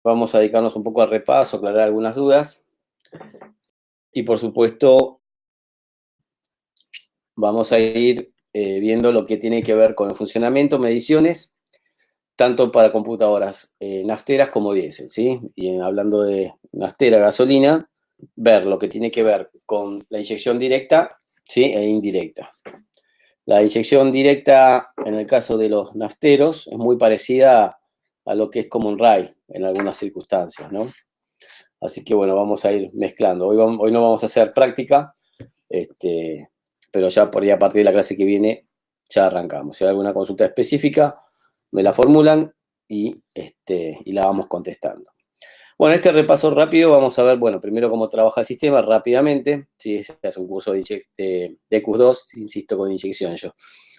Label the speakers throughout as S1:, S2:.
S1: vamos a dedicarnos un poco al repaso, aclarar algunas dudas. Y por supuesto, vamos a ir viendo lo que tiene que ver con el funcionamiento, mediciones, tanto para computadoras nafteras como diésel, ¿sí? Y hablando de naftera, gasolina, ver lo que tiene que ver con la inyección directa, ¿sí? E indirecta. La inyección directa, en el caso de los nafteros, es muy parecida a lo que es Common Rail en algunas circunstancias, ¿no? Así que bueno, vamos a ir mezclando. Hoy no vamos a hacer práctica, pero ya por ahí a partir de la clase que viene ya arrancamos. Si hay alguna consulta específica, me la formulan y la vamos contestando. Bueno, este repaso rápido vamos a ver, bueno, primero cómo trabaja el sistema rápidamente. Sí, es un curso de EQUS2, insisto con inyección yo,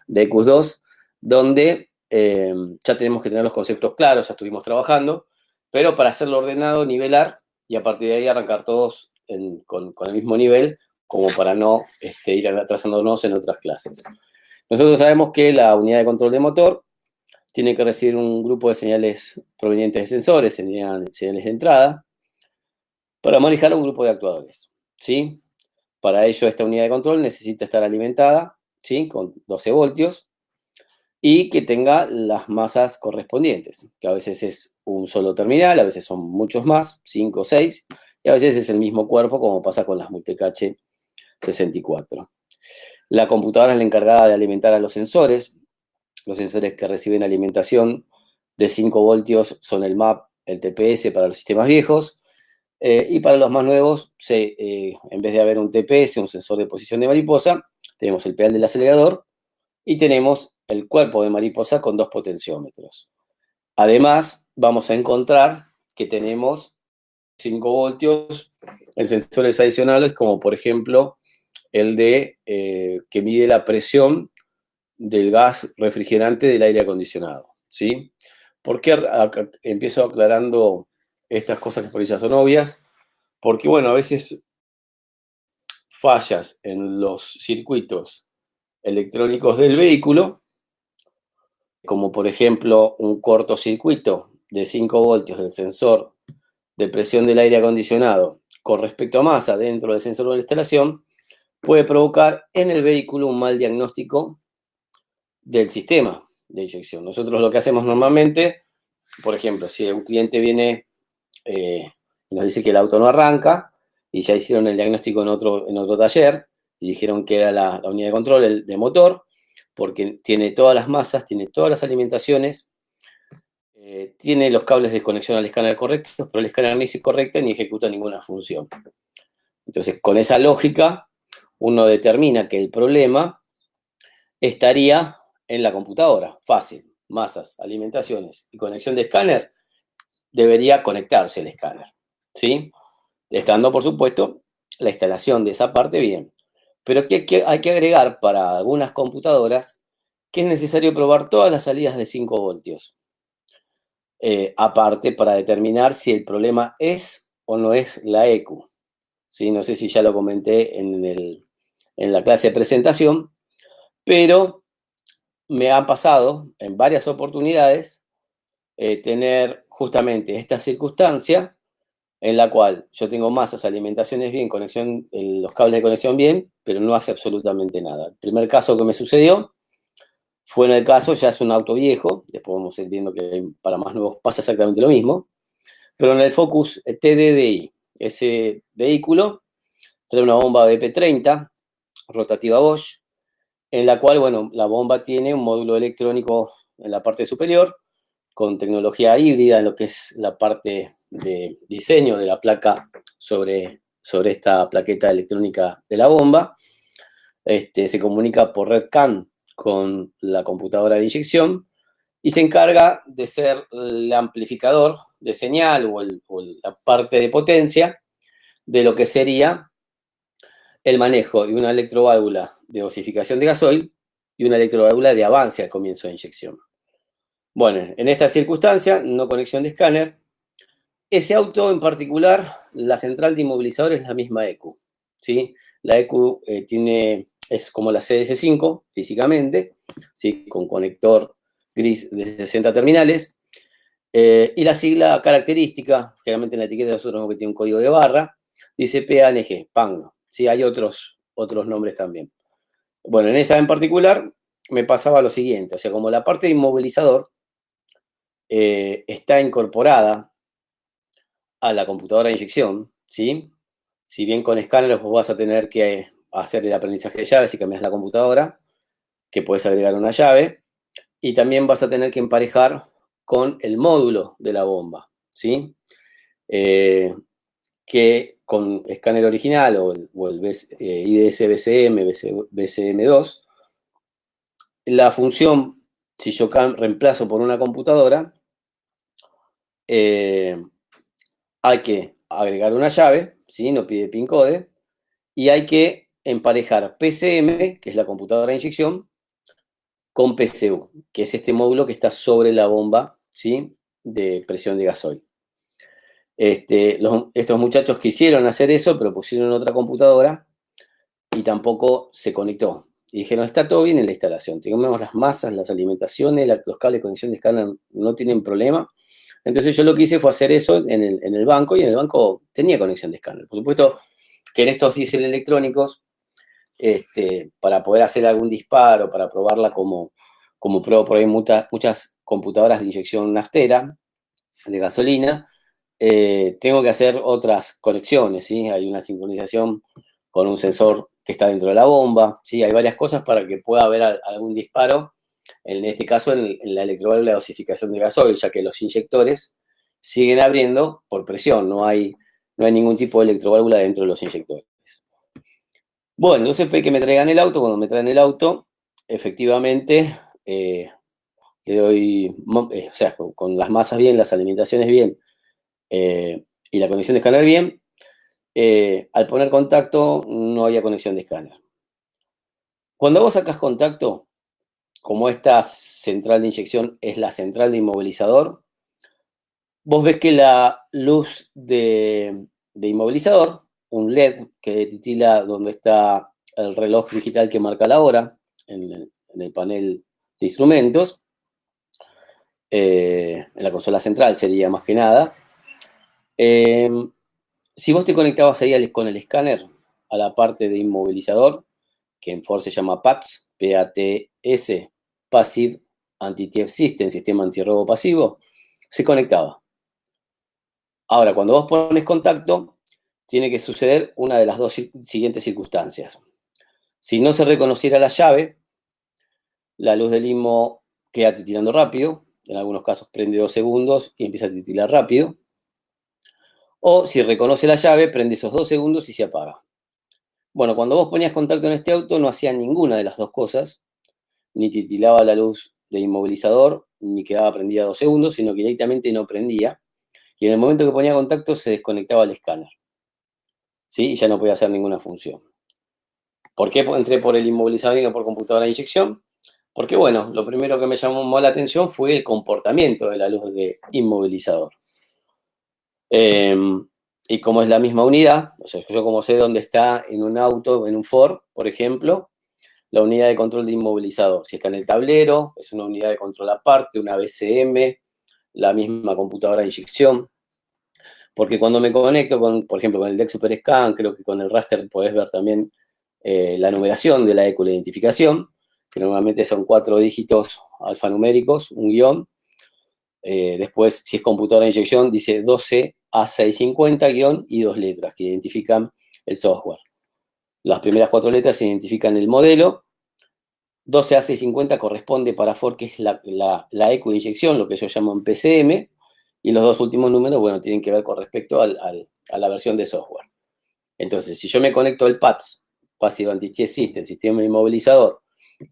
S1: de EQUS2, donde ya tenemos que tener los conceptos claros, ya estuvimos trabajando, pero para hacerlo ordenado, nivelar, y a partir de ahí arrancar todos con el mismo nivel, como para no ir atrasándonos en otras clases. Nosotros sabemos que la unidad de control de motor tiene que recibir un grupo de señales provenientes de sensores, señales de entrada, para manejar un grupo de actuadores, ¿sí? Para ello, esta unidad de control necesita estar alimentada, ¿sí? Con 12 voltios y que tenga las masas correspondientes, que a veces es un solo terminal, a veces son muchos más, 5 o 6, y a veces es el mismo cuerpo, como pasa con las Multicache 64. La computadora es la encargada de alimentar a los sensores que reciben alimentación de 5 voltios son el MAP, el TPS para los sistemas viejos, y para los más nuevos, en vez de haber un TPS, un sensor de posición de mariposa, tenemos el pedal del acelerador y tenemos el cuerpo de mariposa con 2 potenciómetros. Además, vamos a encontrar que tenemos 5 voltios en sensores adicionales, como por ejemplo el que mide la presión del gas refrigerante del aire acondicionado, ¿sí? ¿Por qué empiezo aclarando estas cosas que por ahí ya son obvias? Porque, bueno, a veces fallas en los circuitos electrónicos del vehículo, como por ejemplo un cortocircuito de 5 voltios del sensor de presión del aire acondicionado con respecto a masa dentro del sensor de la instalación, puede provocar en el vehículo un mal diagnóstico del sistema de inyección. Nosotros lo que hacemos normalmente, por ejemplo, si un cliente viene y nos dice que el auto no arranca y ya hicieron el diagnóstico en otro taller y dijeron que era la unidad de control de motor, porque tiene todas las masas, tiene todas las alimentaciones, tiene los cables de conexión al escáner correctos, pero el escáner no es correcto ni ejecuta ninguna función. Entonces, con esa lógica, uno determina que el problema estaría en la computadora. Fácil, masas, alimentaciones y conexión de escáner, debería conectarse el escáner, ¿sí? Estando, por supuesto, la instalación de esa parte bien. Pero hay que agregar para algunas computadoras que es necesario probar todas las salidas de 5 voltios. Aparte, para determinar si el problema es o no es la EQ. ¿Sí? No sé si ya lo comenté en la clase de presentación, pero me ha pasado en varias oportunidades tener justamente esta circunstancia en la cual yo tengo masas, alimentaciones bien, los cables de conexión bien, pero no hace absolutamente nada. El primer caso que me sucedió fue en el caso, ya es un auto viejo, después vamos a ir viendo que para más nuevos pasa exactamente lo mismo, pero en el Focus TDDI, ese vehículo trae una bomba BP30, rotativa Bosch, en la cual, bueno, la bomba tiene un módulo electrónico en la parte superior, con tecnología híbrida en lo que es la parte de diseño de la placa sobre esta plaqueta electrónica de la bomba. Se comunica por red CAN con la computadora de inyección y se encarga de ser el amplificador de señal o la parte de potencia de lo que sería el manejo de una electroválvula de dosificación de gasoil y una electroválvula de avance al comienzo de inyección. Bueno, en esta circunstancia, no conexión de escáner, ese auto en particular, la central de inmovilizador es la misma EQ, ¿sí? La EQ es como la CS5 físicamente, ¿sí? Con conector gris de 60 terminales, Y la sigla característica, generalmente en la etiqueta nosotros vemos que tiene un código de barra, dice PANG, PANG. Sí, hay otros nombres también. Bueno, en esa en particular me pasaba lo siguiente, o sea, como la parte de inmovilizador está incorporada a la computadora de inyección, ¿sí? Si bien con escáner vos vas a tener que hacer el aprendizaje de llaves y cambias la computadora, que puedes agregar una llave, y también vas a tener que emparejar con el módulo de la bomba, ¿sí? Que con escáner original o el IDS BCM, BCM2, la función, si yo reemplazo por una computadora, hay que agregar una llave, ¿sí? No pide PIN code, y hay que emparejar PCM, que es la computadora de inyección, con PCU, que es este módulo que está sobre la bomba, ¿sí? De presión de gasoil. Estos muchachos quisieron hacer eso, pero pusieron otra computadora y tampoco se conectó. Y dijeron, está todo bien en la instalación, tenemos las masas, las alimentaciones, los cables de conexión de escáner no tienen problema. Entonces yo lo que hice fue hacer eso en el banco, y en el banco tenía conexión de escáner. Por supuesto que en estos diesel electrónicos, para poder hacer algún disparo, para probarla como pruebo por ahí muchas computadoras de inyección naftera, de gasolina, tengo que hacer otras conexiones, ¿sí? Hay una sincronización con un sensor que está dentro de la bomba, ¿sí? Hay varias cosas para que pueda haber algún disparo, en este caso en la electroválvula de dosificación de gasoil, ya que los inyectores siguen abriendo por presión, no hay ningún tipo de electroválvula dentro de los inyectores. Bueno, entonces que me traigan el auto, cuando me traen el auto, efectivamente le doy, o sea, con las masas bien, las alimentaciones bien, y la conexión de escáner bien, al poner contacto no había conexión de escáner. Cuando vos sacás contacto, como esta central de inyección es la central de inmovilizador, vos ves que la luz de inmovilizador, un LED que titila donde está el reloj digital que marca la hora, en el panel de instrumentos, en la consola central sería más que nada. Si vos te conectabas ahí con el escáner a la parte de inmovilizador, que en Ford se llama PATS, PATS, Passive Anti-Theft System, sistema antirrobo pasivo, se conectaba. Ahora, cuando vos pones contacto, tiene que suceder una de las dos siguientes circunstancias. Si no se reconociera la llave, la luz del IMO queda titilando rápido, en algunos casos prende 2 segundos y empieza a titilar rápido. O si reconoce la llave, prende esos 2 segundos y se apaga. Bueno, cuando vos ponías contacto en este auto no hacía ninguna de las dos cosas, ni titilaba la luz de inmovilizador, ni quedaba prendida 2 segundos, sino que directamente no prendía. Y en el momento que ponía contacto se desconectaba el escáner, ¿sí? Y ya no podía hacer ninguna función. ¿Por qué entré por el inmovilizador y no por computadora de inyección? Porque, bueno, lo primero que me llamó la atención fue el comportamiento de la luz de inmovilizador. Y como es la misma unidad, o sea, yo como sé dónde está en un auto, en un Ford, por ejemplo, la unidad de control de inmovilizador. Si está en el tablero, es una unidad de control aparte, una BCM, la misma computadora de inyección. Porque cuando me conecto, por ejemplo, con el DEC Super Scan, creo que con el raster podés ver también la numeración de la ECU, la identificación, que normalmente son 4 dígitos alfanuméricos, un guión. Después, si es computadora de inyección, dice 12A650 guión y 2 letras que identifican el software. Las primeras 4 letras se identifican el modelo. 12A650 corresponde para Ford, que es la ECU de inyección, lo que ellos llaman PCM, y los 2 últimos números, bueno, tienen que ver con respecto a la versión de software. Entonces, si yo me conecto al PATS, Passive Anti-Theft System, sistema inmovilizador,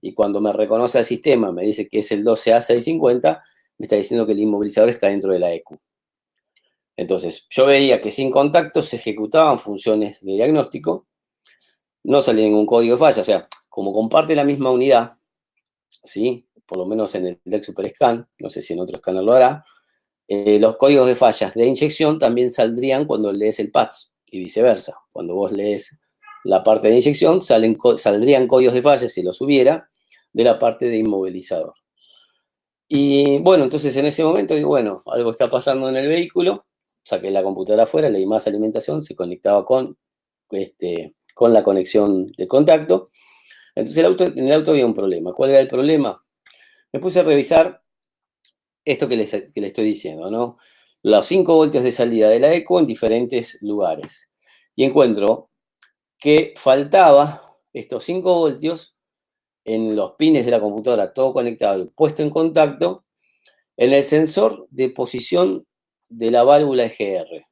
S1: y cuando me reconoce el sistema me dice que es el 12A650, me está diciendo que el inmovilizador está dentro de la ECU. Entonces, yo veía que sin contacto se ejecutaban funciones de diagnóstico, no salía ningún código de falla, o sea, como comparte la misma unidad, ¿sí? Por lo menos en el DEC Super Scan, no sé si en otro escáner lo hará, los códigos de fallas de inyección también saldrían cuando lees el PATS y viceversa. Cuando vos lees la parte de inyección, saldrían códigos de fallas, si los hubiera, de la parte de inmovilizador. Y bueno, entonces en ese momento digo, bueno, algo está pasando en el vehículo, saqué la computadora afuera, le di más alimentación, se conectaba con la conexión de contacto. Entonces en el auto había un problema. ¿Cuál era el problema? Me puse a revisar esto que le estoy diciendo, ¿no? Los 5 voltios de salida de la ECU en diferentes lugares. Y encuentro que faltaba estos 5 voltios en los pines de la computadora, todo conectado y puesto en contacto, en el sensor de posición de la válvula EGR.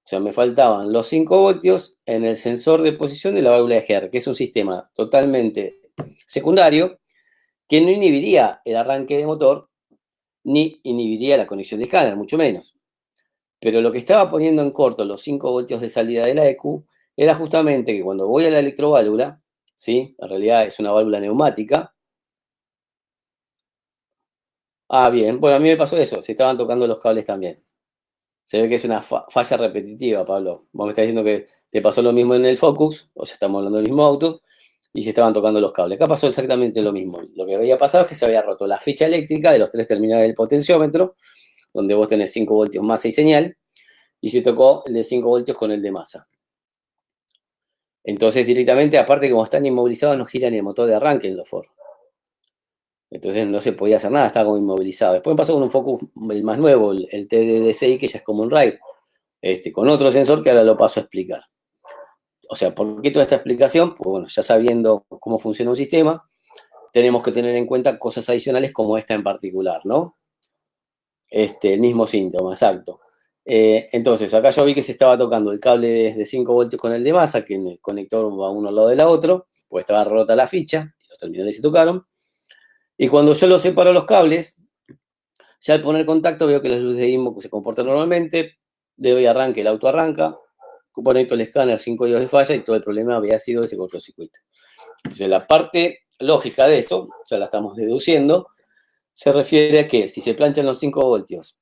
S1: O sea, me faltaban los 5 voltios en el sensor de posición de la válvula EGR, que es un sistema totalmente secundario que no inhibiría el arranque de motor ni inhibiría la conexión de escáner, mucho menos. Pero lo que estaba poniendo en corto los 5 voltios de salida de la EQ era justamente que cuando voy a la electroválvula, ¿sí? En realidad es una válvula neumática. Ah, bien. Bueno, a mí me pasó eso, se estaban tocando los cables también. Se ve que es una falla repetitiva, Pablo. Vos me estás diciendo que te pasó lo mismo en el Focus, o sea, estamos hablando del mismo auto, y se estaban tocando los cables. Acá pasó exactamente lo mismo. Lo que había pasado es que se había roto la ficha eléctrica de los 3 terminales del potenciómetro, donde vos tenés 5 voltios masa y señal, y se tocó el de 5 voltios con el de masa. Entonces, directamente, aparte como están inmovilizados, no giran el motor de arranque en los Ford. Entonces no se podía hacer nada, estaba como inmovilizado. Después me pasó con un Focus, el más nuevo, el TDD6, que ya es como un rail, con otro sensor que ahora lo paso a explicar. O sea, ¿por qué toda esta explicación? Pues bueno, ya sabiendo cómo funciona un sistema, tenemos que tener en cuenta cosas adicionales como esta en particular, ¿no? El mismo síntoma, exacto. Entonces, acá yo vi que se estaba tocando el cable de 5 voltios con el de masa, que en el conector va uno al lado de la otro, pues estaba rota la ficha, y los terminales se tocaron. Y cuando yo los separo los cables, ya al poner contacto veo que las luces de IMMO se comportan normalmente, le doy arranque, el auto arranca, conecto el escáner sin códigos de falla y todo el problema había sido ese cortocircuito. Entonces la parte lógica de eso, ya la estamos deduciendo, se refiere a que si se planchan los 5 voltios,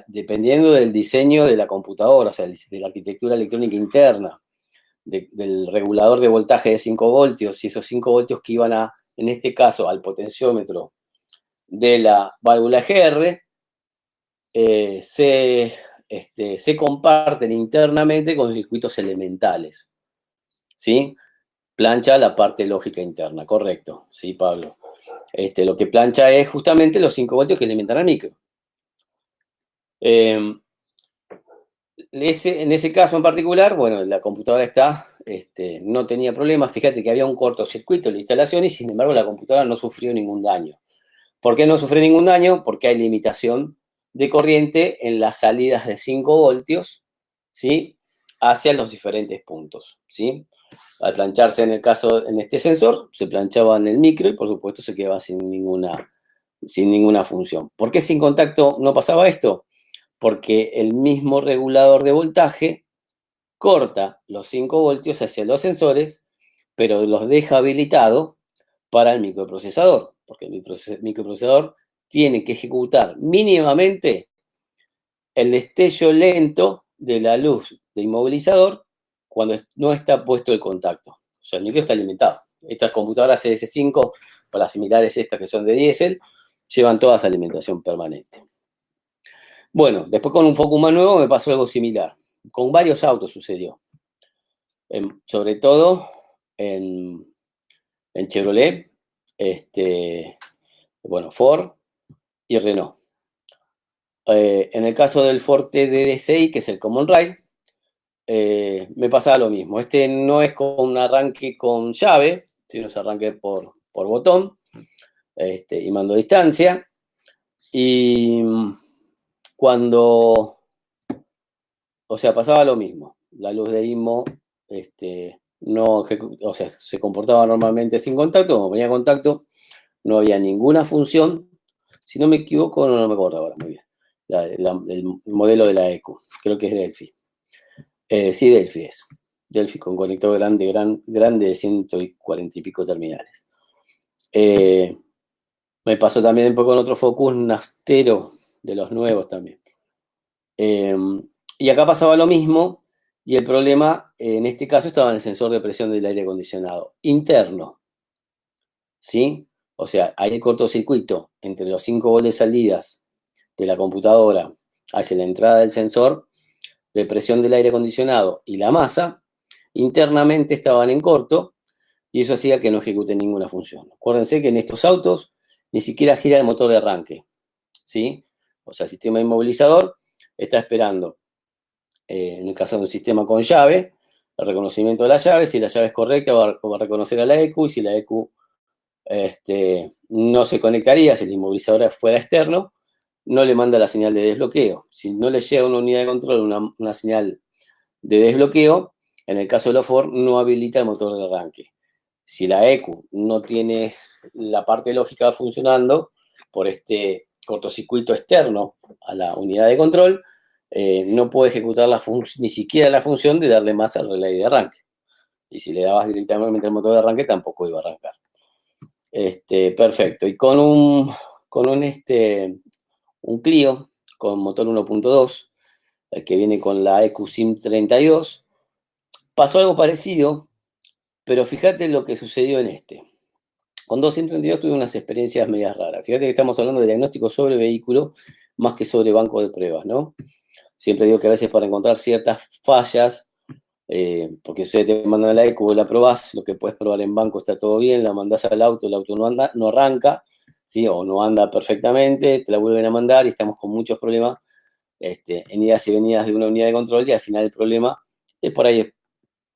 S1: dependiendo del diseño de la computadora, o sea, de la arquitectura electrónica interna, del regulador de voltaje de 5 voltios, si esos 5 voltios que iban en este caso, al potenciómetro de la válvula GR, se comparten internamente con circuitos elementales, ¿sí? Plancha la parte lógica interna, correcto, ¿sí, Pablo? Lo que plancha es justamente los 5 voltios que alimentan al micro. En ese caso en particular, bueno, la computadora no tenía problemas. Fíjate que había un cortocircuito en la instalación y sin embargo la computadora no sufrió ningún daño. ¿Por qué no sufrió ningún daño? Porque hay limitación de corriente en las salidas de 5 voltios, ¿sí? Hacia los diferentes puntos, ¿sí? Al plancharse en este sensor, se planchaba en el micro y por supuesto se quedaba sin ninguna función. ¿Por qué sin contacto no pasaba esto? Porque el mismo regulador de voltaje corta los 5 voltios hacia los sensores, pero los deja habilitado para el microprocesador, porque el microprocesador tiene que ejecutar mínimamente el destello lento de la luz de inmovilizador cuando no está puesto el contacto. O sea, el micro está alimentado. Estas computadoras CS5 o las similares estas que son de diésel llevan toda esa alimentación permanente. Bueno, después con un Focus más nuevo me pasó algo similar. Con varios autos sucedió. Sobre todo en Chevrolet, Ford y Renault. En el caso del Ford TDD6, que es el Common Rail, me pasaba lo mismo. No es con un arranque con llave, sino es arranque por botón y mando a distancia. Y cuando, o sea, pasaba lo mismo. La luz de IMMO no, o sea, se comportaba normalmente sin contacto. Como ponía contacto, no había ninguna función. Si no me equivoco, no me acuerdo ahora muy bien. El modelo de la ECU, creo que es Delphi. Sí, Delphi es. Delphi con conector grande de 140 y pico terminales. Me pasó también un poco con otro Focus Naftero de los nuevos también. Y acá pasaba lo mismo, y el problema en este caso estaba en el sensor de presión del aire acondicionado interno, ¿sí? O sea, hay cortocircuito entre los 5 volts de salidas de la computadora hacia la entrada del sensor de presión del aire acondicionado y la masa, internamente estaban en corto y eso hacía que no ejecute ninguna función. Acuérdense que en estos autos ni siquiera gira el motor de arranque, ¿sí? O sea, el sistema inmovilizador está esperando, en el caso de un sistema con llave, el reconocimiento de la llave, si la llave es correcta va a reconocer a la ECU y si la ECU no se conectaría, si el inmovilizador fuera externo, no le manda la señal de desbloqueo. Si no le llega a una unidad de control una señal de desbloqueo, en el caso de los Ford no habilita el motor de arranque. Si la ECU no tiene la parte lógica funcionando por este cortocircuito externo a la unidad de control, no puede ejecutar ni siquiera la función de darle más al relay de arranque. Y si le dabas directamente al motor de arranque, tampoco iba a arrancar. Perfecto. Y con un Clio con motor 1.2, el que viene con la ECU SIM32, pasó algo parecido, pero fíjate lo que sucedió en este. Con 232 tuve unas experiencias medias raras. Fíjate que estamos hablando de diagnóstico sobre vehículo más que sobre banco de pruebas, ¿no? Siempre digo que a veces para encontrar ciertas fallas, porque ustedes te mandan la ECU, la probás, lo que puedes probar en banco está todo bien, la mandás al auto, el auto no anda, no arranca, ¿sí? O no anda perfectamente, te la vuelven a mandar y estamos con muchos problemas en idas y venidas de una unidad de control y al final el problema es por ahí,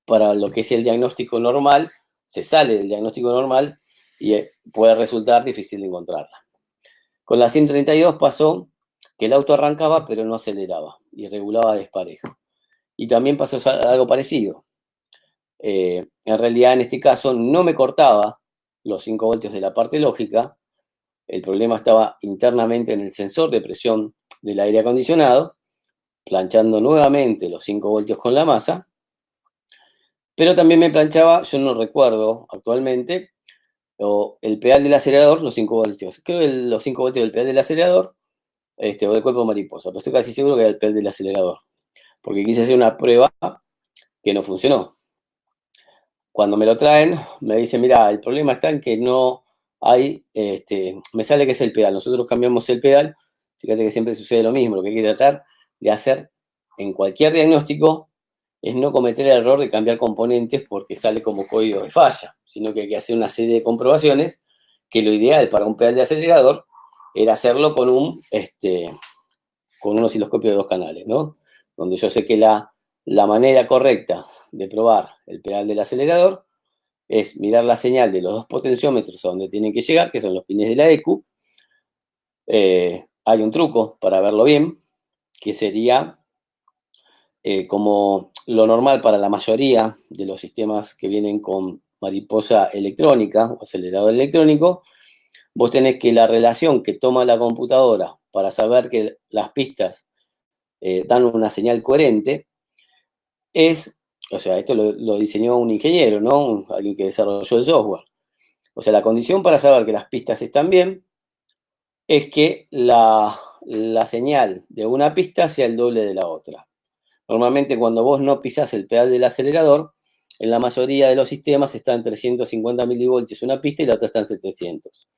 S1: para lo que es el diagnóstico normal, se sale del diagnóstico normal y puede resultar difícil de encontrarla. Con la 132 pasó que el auto arrancaba pero no aceleraba y regulaba desparejo. Y también pasó algo parecido. En realidad, en este caso, no me cortaba los 5 voltios de la parte lógica. El problema estaba internamente en el sensor de presión del aire acondicionado, planchando nuevamente los 5 voltios con la masa. Pero también me planchaba, yo no recuerdo actualmente, el pedal del acelerador, los 5 voltios. Creo que los 5 voltios del pedal del acelerador, o del cuerpo mariposa, pero estoy casi seguro que era el pedal del acelerador. Porque quise hacer una prueba que no funcionó. Cuando me lo traen, me dicen, mira, el problema está en que no hay, me sale que es el pedal. Nosotros cambiamos el pedal, fíjate que siempre sucede lo mismo. Lo que hay que tratar de hacer en cualquier diagnóstico es no cometer el error de cambiar componentes porque sale como código de falla, sino que hay que hacer una serie de comprobaciones, que lo ideal para un pedal de acelerador era hacerlo con un osciloscopio de 2 canales, ¿no? Donde yo sé que la manera correcta de probar el pedal del acelerador es mirar la señal de los 2 potenciómetros a donde tienen que llegar, que son los pines de la ECU. Hay un truco para verlo bien, que sería como lo normal para la mayoría de los sistemas que vienen con mariposa electrónica o acelerador electrónico. Vos tenés que la relación que toma la computadora para saber que las pistas dan una señal coherente o sea, esto lo diseñó un ingeniero, ¿no? Alguien que desarrolló el software. O sea, la condición para saber que las pistas están bien es que la señal de una pista sea el doble de la otra. Normalmente cuando vos no pisás el pedal del acelerador, en la mayoría de los sistemas está en 350 milivoltios una pista y la otra está en 700.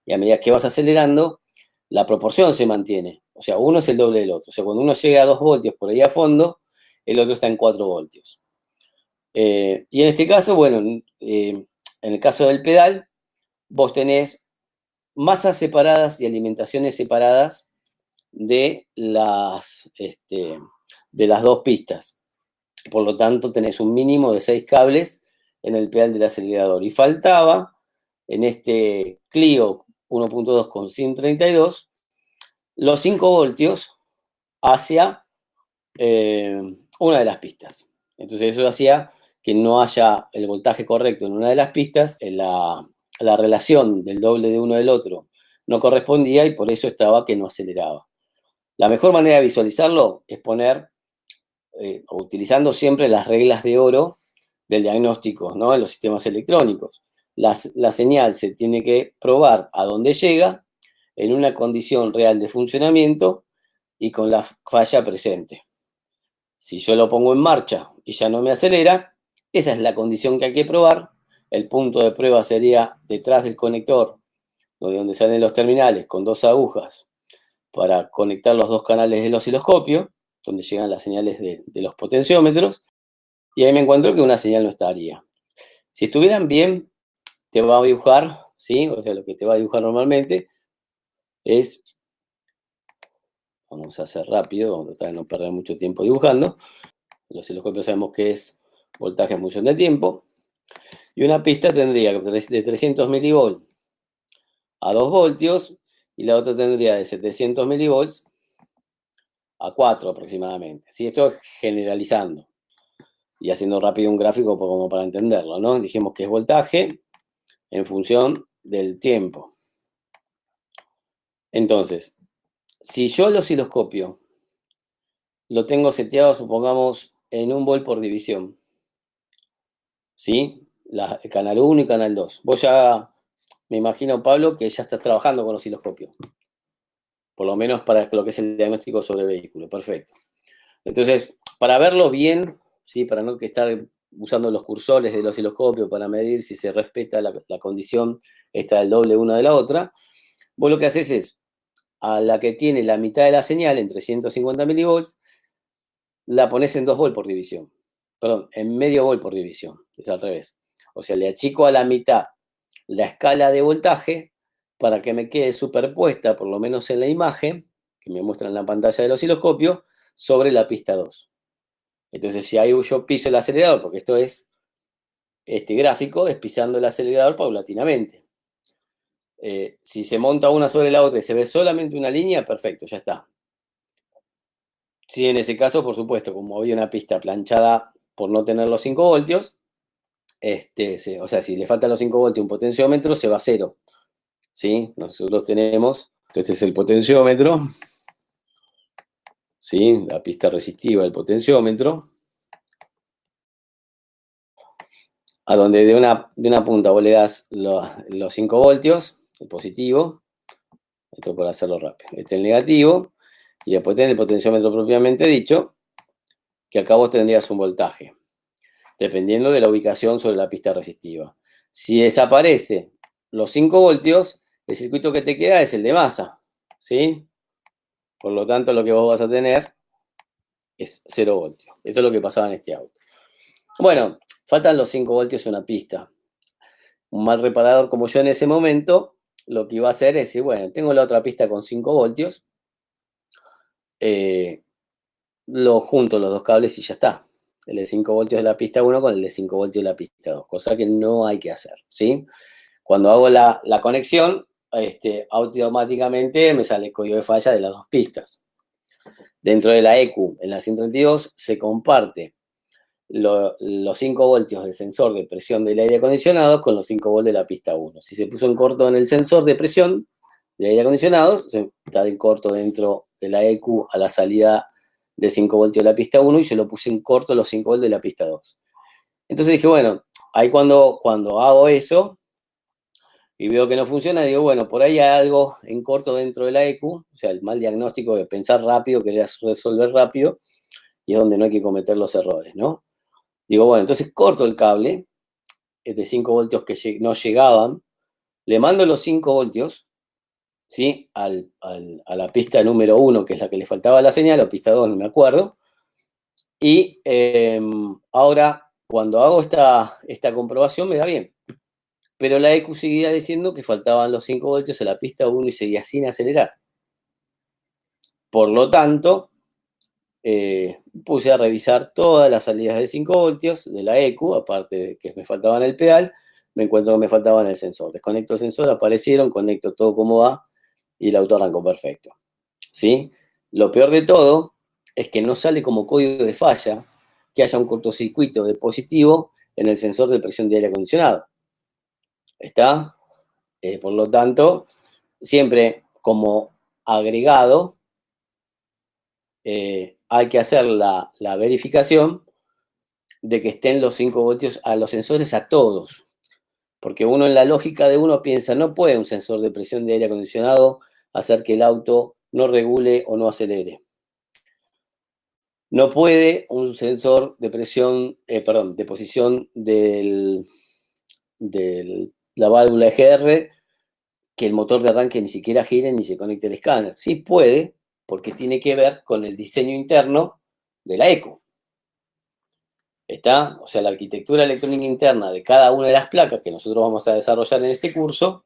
S1: Y a medida que vas acelerando, la proporción se mantiene. O sea, uno es el doble del otro. O sea, cuando uno llega a 2 voltios por ahí a fondo, el otro está en 4 voltios. Y en este caso, bueno, en el caso del pedal, vos tenés masas separadas y alimentaciones separadas de las 2 pistas. Por lo tanto, tenés un mínimo de 6 cables en el pedal del acelerador. Y faltaba, en este Clio 1.2 con SIM32, los 5 voltios hacia una de las pistas. Entonces eso hacía que no haya el voltaje correcto en una de las pistas, la relación del doble de uno del otro no correspondía y por eso estaba que no aceleraba. La mejor manera de visualizarlo es poner, utilizando siempre las reglas de oro del diagnóstico, ¿no? En los sistemas electrónicos. La señal se tiene que probar a dónde llega en una condición real de funcionamiento y con la falla presente. Si yo lo pongo en marcha y ya no me acelera, esa es la condición que hay que probar. El punto de prueba sería detrás del conector donde salen los terminales con dos agujas para conectar los dos canales del osciloscopio, donde llegan las señales de los potenciómetros, y ahí me encuentro que una señal no estaría. Si estuvieran bien, te va a dibujar, ¿sí? O sea, lo que te va a dibujar normalmente es, vamos a hacer rápido, vamos a tratar de no perder mucho tiempo dibujando. El osciloscopio sabemos que es voltaje en función de tiempo, y una pista tendría de 300 milivolts a 2 voltios, y la otra tendría de 700 milivolts a 4 aproximadamente. ¿Sí? Esto es generalizando y haciendo rápido un gráfico como para entenderlo, ¿no? Dijimos que es voltaje en función del tiempo. Entonces, si yo el osciloscopio lo tengo seteado, supongamos, en 1 volt por división, ¿sí? El canal 1 y canal 2. Vos ya, me imagino, Pablo, que ya estás trabajando con osciloscopio. Por lo menos para lo que es el diagnóstico sobre vehículo. Perfecto. Entonces, para verlo bien, ¿sí? Para no que estar usando los cursores del osciloscopio para medir si se respeta la condición esta del doble una de la otra, vos lo que haces es, a la que tiene la mitad de la señal, en 350 milivolts, la pones en 2 volt por división. Perdón, en medio volt por división. Es al revés. O sea, le achico a la mitad la escala de voltaje para que me quede superpuesta, por lo menos en la imagen, que me muestra en la pantalla del osciloscopio, sobre la pista 2. Entonces, si ahí yo piso el acelerador, porque esto es, este gráfico es pisando el acelerador paulatinamente. Si se monta una sobre la otra y se ve solamente una línea, perfecto, ya está. Si en ese caso, por supuesto, como había una pista planchada por no tener los 5 voltios, o sea, si le faltan los 5 voltios un potenciómetro, se va a cero. ¿Sí? Nosotros tenemos, este es el potenciómetro, ¿sí? La pista resistiva del potenciómetro, a donde de una punta vos le das los 5 voltios, el positivo, esto por hacerlo rápido, este es el negativo, y después tenés el potenciómetro propiamente dicho, que acá vos tendrías un voltaje, dependiendo de la ubicación sobre la pista resistiva. Si desaparece los 5 voltios, el circuito que te queda es el de masa, ¿sí? Por lo tanto, lo que vos vas a tener es 0 voltios. Esto es lo que pasaba en este auto. Bueno, faltan los 5 voltios en una pista. Un mal reparador como yo en ese momento, lo que iba a hacer es decir, bueno, tengo la otra pista con 5 voltios, lo junto los dos cables y ya está. El de 5 voltios de la pista 1 con el de 5 voltios de la pista 2, cosa que no hay que hacer, ¿sí? Cuando hago la conexión, automáticamente me sale el código de falla de las dos pistas. Dentro de la EQ, en la 132, se comparte los 5 voltios del sensor de presión del aire acondicionado con los 5 volts de la pista 1. Si se puso en corto en el sensor de presión de aire acondicionado, se está en corto dentro de la EQ a la salida de 5 voltios de la pista 1 y yo lo puse en corto los 5 volts de la pista 2. Entonces dije, bueno, ahí cuando hago eso y veo que no funciona, digo, bueno, por ahí hay algo en corto dentro de la EQ, o sea, el mal diagnóstico de pensar rápido, querer resolver rápido, y es donde no hay que cometer los errores, ¿no? Digo, bueno, entonces corto el cable de 5 voltios que no llegaban, le mando los 5 voltios, ¿sí? A la pista número 1, que es la que le faltaba la señal, o pista 2, no me acuerdo, y ahora cuando hago esta comprobación me da bien, pero la EQ seguía diciendo que faltaban los 5 voltios a la pista 1 y seguía sin acelerar. Por lo tanto, puse a revisar todas las salidas de 5 voltios de la EQ, aparte de que me faltaban el pedal, me encuentro que me faltaban el sensor. Desconecto el sensor, aparecieron, conecto todo como va y el auto arrancó perfecto. ¿Sí? Lo peor de todo es que no sale como código de falla que haya un cortocircuito de positivo en el sensor de presión de aire acondicionado. ¿Está? Por lo tanto, siempre como agregado, hay que hacer la verificación de que estén los 5 voltios a los sensores a todos. Porque uno en la lógica de uno piensa, no puede un sensor de presión de aire acondicionado hacer que el auto no regule o no acelere. No puede un sensor de presión, de posición de la válvula EGR que el motor de arranque ni siquiera gire ni se conecte al escáner. Sí puede, porque tiene que ver con el diseño interno de la ECU. ¿Está? O sea, la arquitectura electrónica interna de cada una de las placas que nosotros vamos a desarrollar en este curso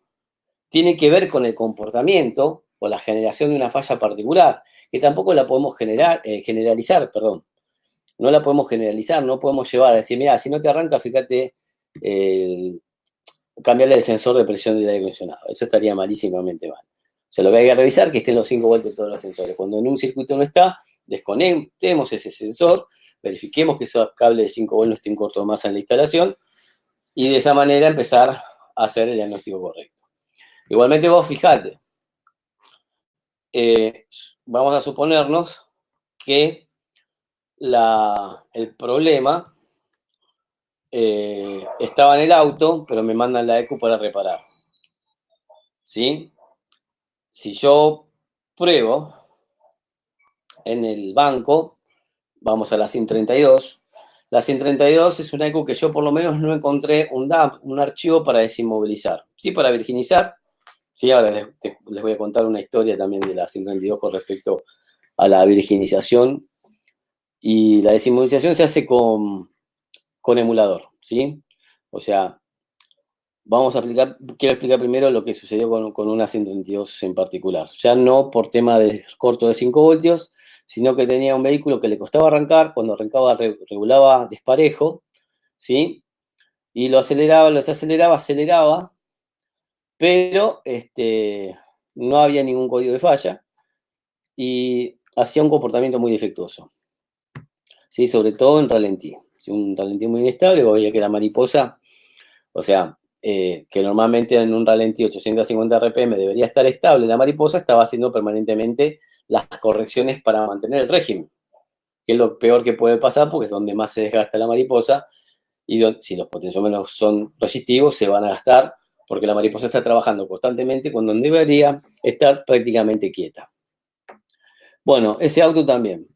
S1: tiene que ver con el comportamiento o la generación de una falla particular, que tampoco la podemos generalizar, perdón. No la podemos generalizar, no podemos llevar a decir, mira, si no te arranca, fíjate, cambiarle el sensor de presión del aire acondicionado. Eso estaría malísimamente mal. O sea, lo que hay que revisar es que estén los 5 voltios de todos los sensores. Cuando en un circuito no está, desconectemos ese sensor, verifiquemos que esos cables de 5 voltios no estén cortos de masa en la instalación y de esa manera empezar a hacer el diagnóstico correcto. Igualmente vos fijate, vamos a suponernos que el problema estaba en el auto, pero me mandan la ECU para reparar. ¿Sí? Si yo pruebo en el banco, vamos a la SIN 32. La SIN 32 es una ECU que yo por lo menos no encontré un archivo para desinmovilizar. Sí, para virginizar. Sí, ahora les voy a contar una historia también de la SIN 32 con respecto a la virginización. Y la desinmovilización se hace con emulador, ¿sí? O sea, quiero explicar primero lo que sucedió con una 132 en particular. Ya no por tema de corto de 5 voltios, sino que tenía un vehículo que le costaba arrancar, cuando arrancaba regulaba desparejo, ¿sí? Y lo aceleraba, pero no había ningún código de falla y hacía un comportamiento muy defectuoso, ¿sí? Sobre todo en ralentí. Un ralentí muy inestable, vos veías que la mariposa, o sea, que normalmente en un ralentí 850 RPM debería estar estable, la mariposa estaba haciendo permanentemente las correcciones para mantener el régimen, que es lo peor que puede pasar porque es donde más se desgasta la mariposa y si los potenciómetros son resistivos se van a gastar porque la mariposa está trabajando constantemente cuando debería estar prácticamente quieta. Bueno, ese auto también.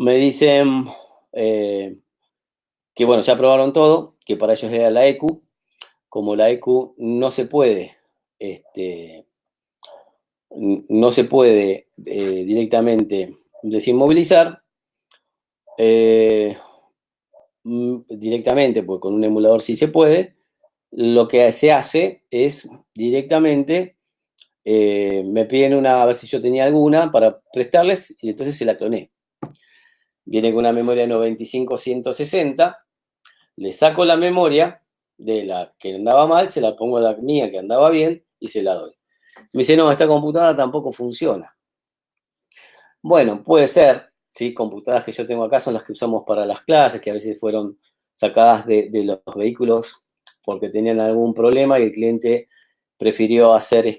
S1: Me dicen que bueno, ya probaron todo, que para ellos era la ECU. Como la ECU no se puede, directamente desinmovilizar, directamente, porque con un emulador sí se puede, lo que se hace es directamente, me piden a ver si yo tenía alguna para prestarles y entonces se la cloné. Viene con una memoria 95-160, le saco la memoria de la que andaba mal, se la pongo a la mía que andaba bien y se la doy. Me dice, no, esta computadora tampoco funciona. Bueno, puede ser, ¿sí? Computadoras que yo tengo acá son las que usamos para las clases, que a veces fueron sacadas de los vehículos porque tenían algún problema y el cliente prefirió hacer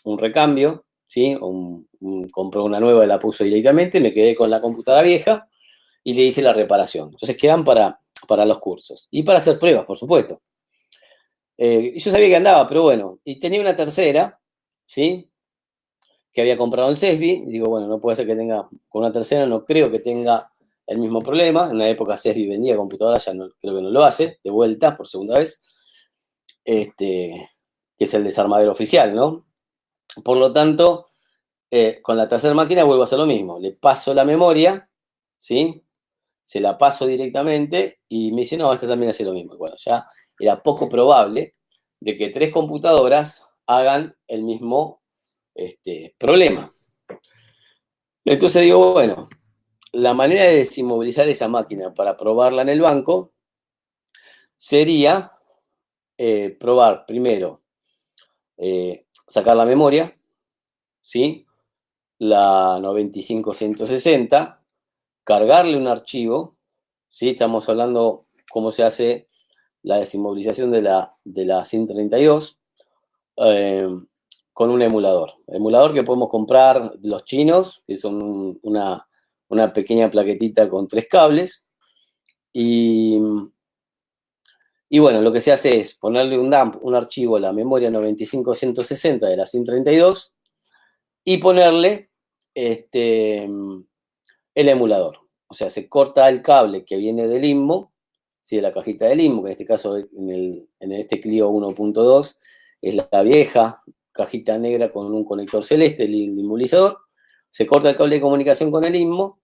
S1: un recambio, ¿sí? Compró una nueva y la puso directamente, me quedé con la computadora vieja y le hice la reparación. Entonces quedan para los cursos y para hacer pruebas, por supuesto. Yo sabía que andaba, pero bueno, y tenía una tercera, ¿sí? Que había comprado en CESBI, y digo, bueno, no puede ser que tenga, con una tercera no creo que tenga el mismo problema. En una época CESBI vendía computadoras, ya no, creo que no lo hace, de vuelta, por segunda vez, que es el desarmadero oficial, ¿no? Por lo tanto, con la tercera máquina vuelvo a hacer lo mismo, le paso la memoria, ¿sí? Se la paso directamente y me dice, no, esta también hace lo mismo. Bueno, ya era poco probable de que 3 computadoras hagan el mismo problema. Entonces digo, bueno, la manera de desinmovilizar esa máquina para probarla en el banco sería probar primero, sacar la memoria, ¿sí? La 95-160, cargarle un archivo, ¿sí? Estamos hablando cómo se hace la desinmovilización de la SIM 32, con un emulador. Emulador que podemos comprar de los chinos, que son una pequeña plaquetita con 3 cables. Y bueno, lo que se hace es ponerle un archivo a la memoria 95-160 de la SIM 32 y ponerle el emulador. O sea, se corta el cable que viene del INMO, ¿sí? De la cajita del IMMO, que en este caso en este Clio 1.2 es la vieja cajita negra con un conector celeste, el inmovilizador. Se corta el cable de comunicación con el IMMO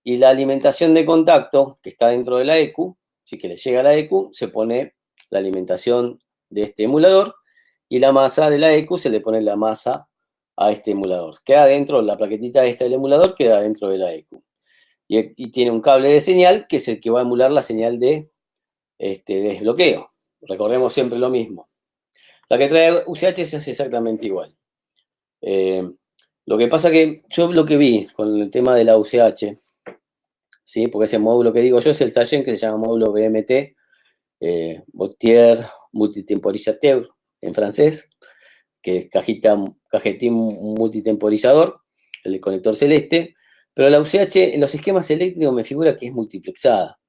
S1: y la alimentación de contacto que está dentro de la EQ, si que le llega a la EQ, se pone la alimentación de este emulador y la masa de la EQ se le pone la masa a este emulador. Queda dentro, la plaquetita esta del emulador queda dentro de la EQ. Y tiene un cable de señal que es el que va a emular la señal de desbloqueo. Recordemos siempre lo mismo. La que trae UCH es exactamente igual. Lo que pasa que yo lo que vi con el tema de la UCH, ¿sí? Porque ese módulo que digo yo es el Sayen que se llama módulo BMT, Boutier Multitemporisateur en francés, que es cajetín multitemporizador, el de conector celeste, pero la UCH en los esquemas eléctricos me figura que es multiplexada.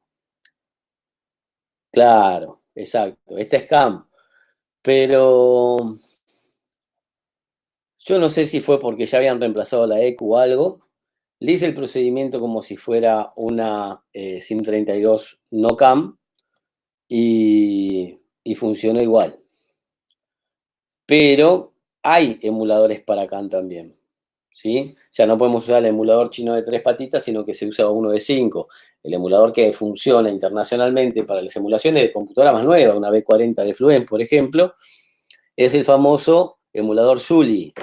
S1: Claro, exacto, esta es CAM, pero yo no sé si fue porque ya habían reemplazado la EQ o algo. Le hice el procedimiento como si fuera una SIM32 no CAM y funcionó igual. Pero hay emuladores para CAM también, ¿sí? Ya no podemos usar el emulador chino de 3 patitas, sino que se usa uno de 5. El emulador que funciona internacionalmente para las emulaciones de computadora más nueva, una B40 de Fluence, por ejemplo, es el famoso emulador Julie,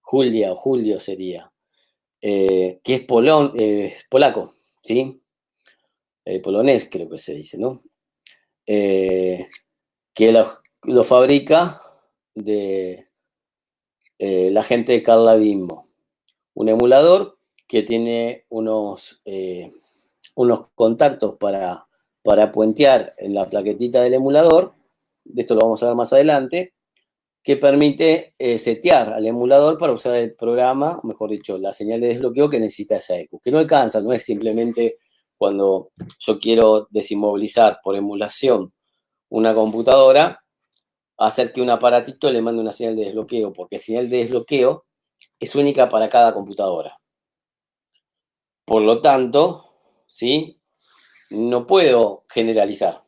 S1: Julia o Julio sería, que es polaco, ¿sí? Polonés creo que se dice, ¿no? Que lo fabrica de la gente de Carla Bimbo. Un emulador que tiene unos contactos para puentear en la plaquetita del emulador, de esto lo vamos a ver más adelante, que permite setear al emulador para usar el programa, o mejor dicho, la señal de desbloqueo que necesita esa EQ, que no alcanza, no es simplemente cuando yo quiero desinmovilizar por emulación una computadora, hacer que un aparatito le mande una señal de desbloqueo, porque señal de desbloqueo es única para cada computadora. Por lo tanto, ¿sí? No puedo generalizar,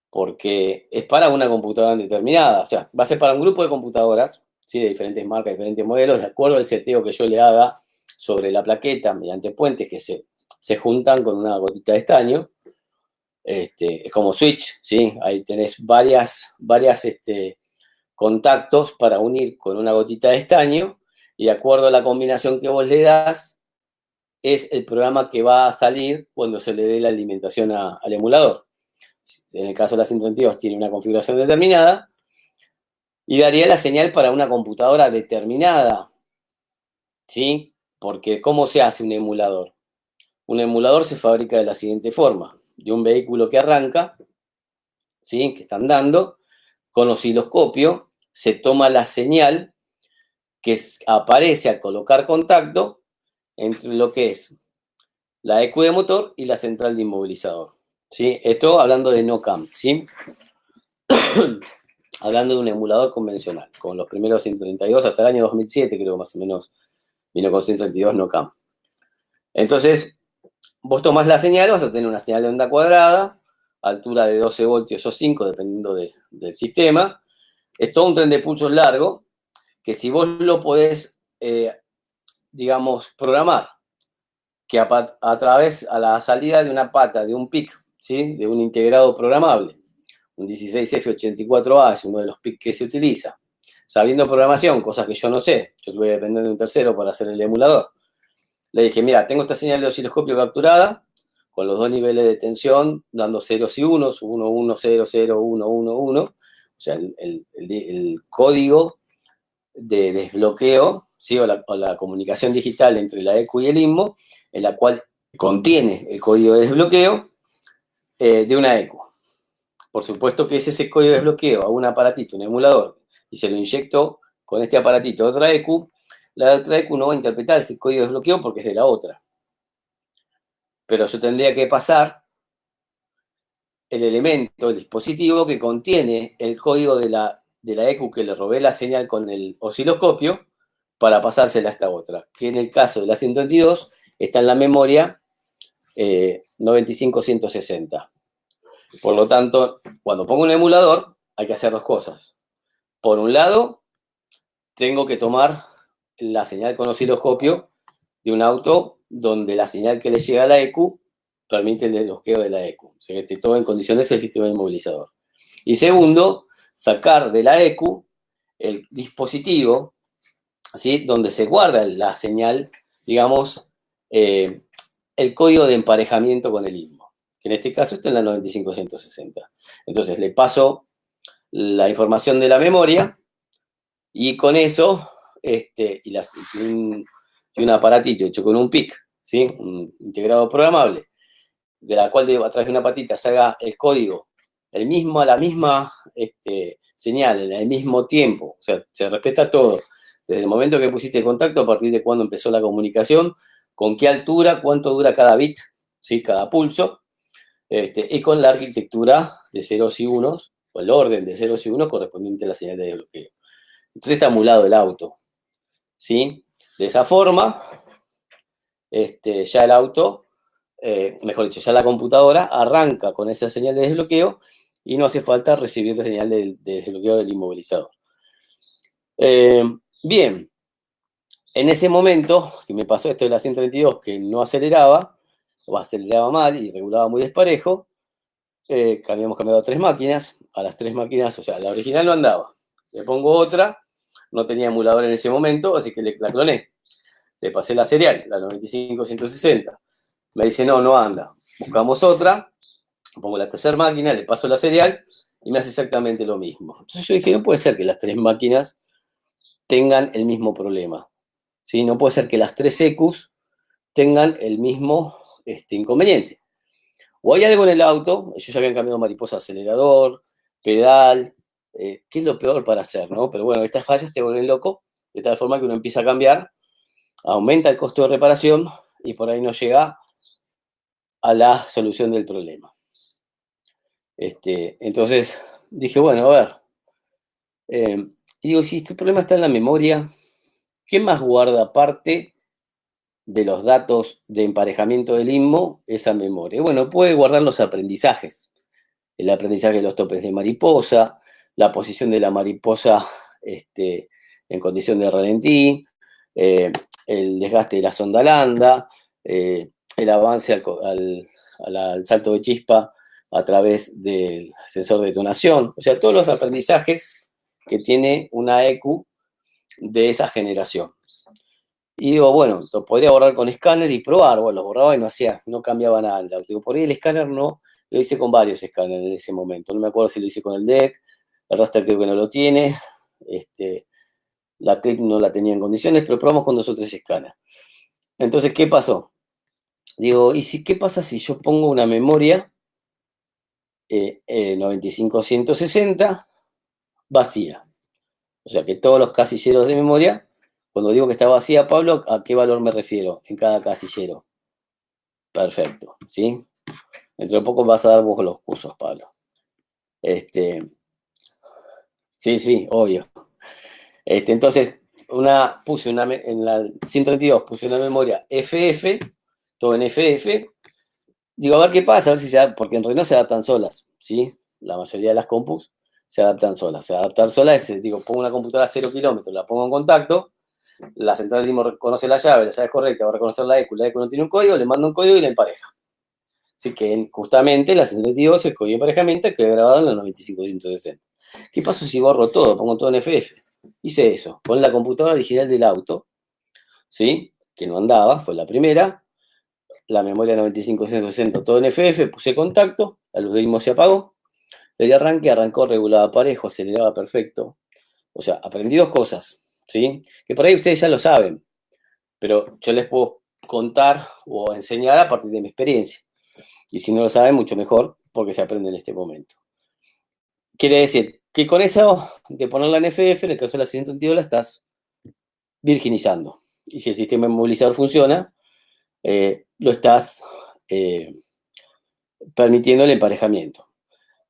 S1: porque es para una computadora determinada, o sea, va a ser para un grupo de computadoras, ¿sí? De diferentes marcas, diferentes modelos, de acuerdo al seteo que yo le haga sobre la plaqueta mediante puentes que se juntan con una gotita de estaño. Es como switch, ¿sí? Ahí tenés varias contactos para unir con una gotita de estaño y de acuerdo a la combinación que vos le das, es el programa que va a salir cuando se le dé la alimentación al emulador. En el caso de la 132 tiene una configuración determinada y daría la señal para una computadora determinada, ¿sí? Porque ¿cómo se hace un emulador? Un emulador se fabrica de la siguiente forma, de un vehículo que arranca, ¿sí? Que está andando, con osciloscopio, se toma la señal que aparece al colocar contacto entre lo que es la EQ de motor y la central de inmovilizador, ¿sí? Esto hablando de no CAM, ¿sí? Hablando de un emulador convencional, con los primeros 132 hasta el año 2007, creo más o menos, vino con 132 no CAM. Entonces, vos tomás la señal, vas a tener una señal de onda cuadrada, altura de 12 voltios o 5, dependiendo del sistema. Es todo un tren de pulsos largo, que si vos lo podés, digamos, programar, que a través, a la salida de una pata, de un PIC, ¿sí? De un integrado programable, un 16F84A es uno de los PIC que se utiliza. Sabiendo programación, cosas que yo no sé, yo voy a depender de un tercero para hacer el emulador. Le dije, mira, tengo esta señal de osciloscopio capturada, con los dos niveles de tensión, dando ceros y unos, 1, 1, 0, 0, 1, 1, 1. O sea, el código de desbloqueo, ¿sí? o la comunicación digital entre la EQ y el IMMO, en la cual contiene el código de desbloqueo de una EQ. Por supuesto que es ese código de desbloqueo a un aparatito, un emulador, y se lo inyecto con este aparatito a otra EQ, la otra EQ no va a interpretar ese código de desbloqueo porque es de la otra. Pero yo tendría que pasar el elemento, el dispositivo que contiene el código de la EQ que le robé la señal con el osciloscopio para pasársela a esta otra, que en el caso de la 132 está en la memoria 95-160. Por lo tanto, cuando pongo un emulador, hay que hacer dos cosas. Por un lado, tengo que tomar la señal con osciloscopio de un auto donde la señal que le llega a la EQ permite el desbloqueo de la EQ. O sea, que esté todo en condiciones del sistema inmovilizador. Y segundo, sacar de la EQ el dispositivo, ¿sí?, donde se guarda la señal, digamos, el código de emparejamiento con el ISMO, que en este caso está en la 95-160. Entonces le paso la información de la memoria y con eso, y un aparatito hecho con un PIC, ¿sí?, un integrado programable, de la cual a través de una patita se haga el código, la misma señal, en el mismo tiempo, o sea, se respeta todo, desde el momento que pusiste el contacto, a partir de cuando empezó la comunicación, con qué altura, cuánto dura cada bit, ¿sí?, cada pulso, y con la arquitectura de ceros y unos, o el orden de ceros y unos correspondiente a la señal de desbloqueo. Entonces está emulado el auto, ¿sí? De esa forma, ya el auto, mejor dicho, ya la computadora arranca con esa señal de desbloqueo y no hace falta recibir la señal de desbloqueo del inmovilizador. Bien, en ese momento que me pasó esto de la 132, que no aceleraba, o aceleraba mal y regulaba muy desparejo, habíamos cambiado a 3 máquinas, a las 3 máquinas, o sea, la original no andaba. Le pongo otra, no tenía emulador en ese momento, así que la cloné. Le pasé la serial, la 95-160. Me dice, no anda. Buscamos otra, pongo la tercera máquina, le paso la serial y me hace exactamente lo mismo. Entonces yo dije, no puede ser que las 3 máquinas tengan el mismo problema, ¿sí? No puede ser que las 3 EQs tengan el mismo inconveniente. O hay algo en el auto, ellos ya habían cambiado mariposa, acelerador, pedal, ¿qué es lo peor para hacer, no? Pero bueno, estas fallas te vuelven loco, de tal forma que uno empieza a cambiar, aumenta el costo de reparación y por ahí no llega a la solución del problema. Entonces dije, bueno, a ver, y digo, si este problema está en la memoria, ¿qué más guarda aparte de los datos de emparejamiento del ISMO esa memoria? Bueno, puede guardar los aprendizajes, el aprendizaje de los topes de mariposa, la posición de la mariposa en condición de ralentí, el desgaste de la sonda lambda, el avance al salto de chispa a través del sensor de detonación, o sea, todos los aprendizajes que tiene una EQ de esa generación. Y digo, bueno, lo podría borrar con escáner y probar. Bueno, lo borraba y no cambiaba nada el auto. Digo, por ahí el escáner no, lo hice con varios escáneres en ese momento. No me acuerdo si lo hice con el DEC, el raster creo que no lo tiene, la clip no la tenía en condiciones, pero probamos con 2 o 3 escáneres. Entonces, ¿qué pasó? Digo, qué pasa si yo pongo una memoria 95-160 vacía? O sea, que todos los casilleros de memoria, cuando digo que está vacía, Pablo, ¿a qué valor me refiero en cada casillero? Perfecto, ¿sí? Dentro de poco vas a dar vos los cursos, Pablo. Sí, obvio. Entonces, en la 132 puse una memoria FF, todo en FF. Digo, a ver qué pasa, a ver si se adapta, porque en Renault se adaptan solas, ¿sí? La mayoría de las compus se adaptan solas. Se adaptar solas es, digo, pongo una computadora a 0 kilómetros, la pongo en contacto, la central de ISMO reconoce la llave es correcta, va a reconocer la EQ no tiene un código, le mando un código y la empareja. Así que justamente la 132, el código de emparejamiento quedó grabado en la 95-160. ¿Qué pasa si borro todo? Pongo todo en FF. Hice eso, con la computadora original del auto, ¿sí? Que no andaba, fue la primera. La memoria 95-160, todo en FF, puse contacto, la luz de ISMO se apagó. Le di arranque, arrancó, regulaba parejo, aceleraba perfecto. O sea, aprendí 2 cosas, ¿sí? Que por ahí ustedes ya lo saben, pero yo les puedo contar o enseñar a partir de mi experiencia. Y si no lo saben, mucho mejor, porque se aprende en este momento. Quiere decir que con eso de ponerla en FF, en el caso de la 132, la estás virginizando. Y si el sistema inmovilizador funciona, lo estás permitiendo el emparejamiento.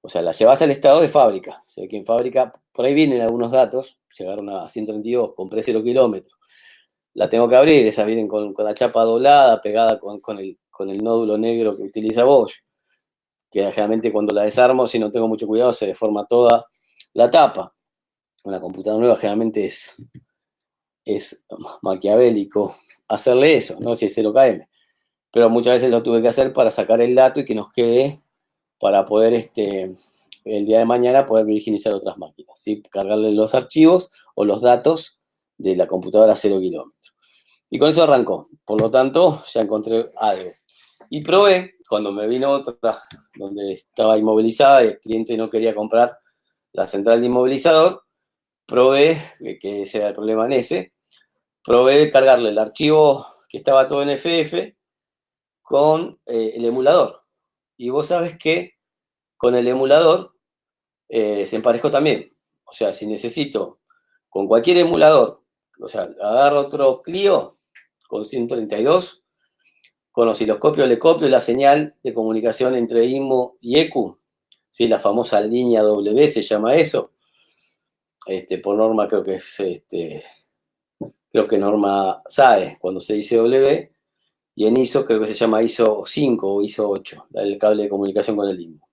S1: O sea, la llevas al estado de fábrica. O sea, que en fábrica, por ahí vienen algunos datos, llegaron a 132, compré 0 kilómetros. La tengo que abrir, esas vienen con la chapa doblada, pegada con el con el nódulo negro que utiliza Bosch, que generalmente cuando la desarmo, si no tengo mucho cuidado, se deforma toda la tapa. Una computadora nueva generalmente es maquiavélico hacerle eso, ¿no? Si es 0KM. Pero muchas veces lo tuve que hacer para sacar el dato y que nos quede para poder el día de mañana poder virginizar otras máquinas, ¿sí? Cargarle los archivos o los datos de la computadora a 0 kilómetros. Y con eso arrancó. Por lo tanto, ya encontré algo. Y probé, cuando me vino otra, donde estaba inmovilizada y el cliente no quería comprar la central de inmovilizador, probé, que ese era el problema en ese, probé cargarle el archivo que estaba todo en FF con el emulador. Y vos sabés que con el emulador se emparejó también. O sea, si necesito con cualquier emulador, o sea, agarro otro Clio con 132, con osciloscopio le copio la señal de comunicación entre IMO y EQ, ¿sí? La famosa línea W se llama eso. Por norma creo que es norma SAE cuando se dice W, y en ISO creo que se llama ISO 5 o ISO 8, el cable de comunicación con el IMO.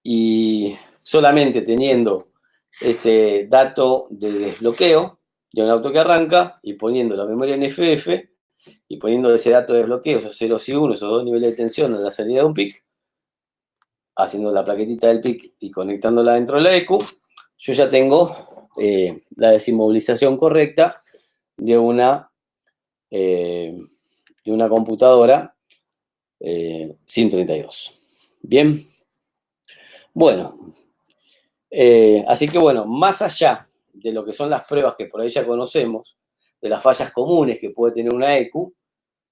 S1: Y solamente teniendo ese dato de desbloqueo de un auto que arranca y poniendo la memoria en FF y poniendo ese dato de desbloqueo, esos ceros y unos, esos dos niveles de tensión en la salida de un PIC, haciendo la plaquetita del PIC y conectándola dentro de la EQ, yo ya tengo la desinmovilización correcta de una computadora 132. Bien. Bueno, así que bueno, más allá de lo que son las pruebas que por ahí ya conocemos, de las fallas comunes que puede tener una EQ,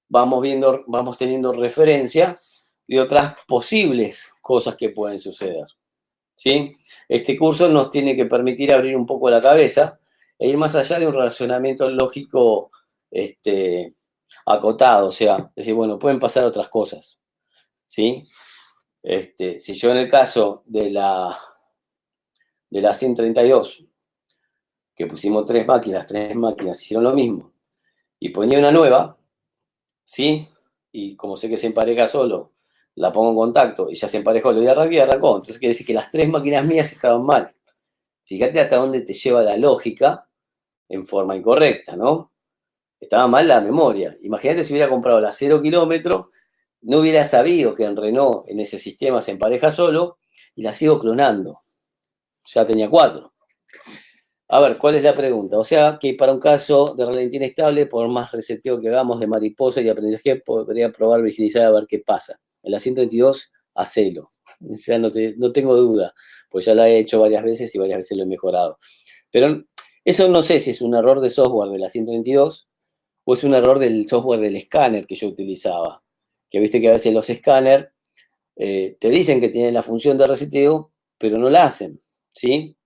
S1: vamos teniendo referencia de otras posibles cosas que pueden suceder, ¿sí? Este curso nos tiene que permitir abrir un poco la cabeza e ir más allá de un razonamiento lógico acotado, o sea, decir, bueno, pueden pasar otras cosas, ¿sí? Si yo en el caso de la 132, que pusimos tres máquinas hicieron lo mismo, y ponía una nueva, ¿sí? Y como sé que se empareja solo, la pongo en contacto y ya se emparejó, le doy a arrancar y arrancó. Entonces quiere decir que las tres máquinas mías estaban mal. Fíjate hasta dónde te lleva la lógica en forma incorrecta, ¿no? Estaba mal la memoria. Imagínate si hubiera comprado la 0 kilómetros, no hubiera sabido que en Renault en ese sistema se empareja solo y la sigo clonando. Ya tenía 4. A ver, ¿cuál es la pregunta? O sea, que para un caso de ralentí inestable, por más reseteo que hagamos de mariposa y de aprendizaje, podría probar vigilizar a ver qué pasa. En la 122, hacelo. Ya no tengo duda, pues ya la he hecho varias veces y varias veces lo he mejorado. Pero eso no sé si es un error de software de la 132 o es un error del software del escáner que yo utilizaba. Que viste que a veces los escáneres te dicen que tienen la función de reseteo, pero no la hacen, ¿sí?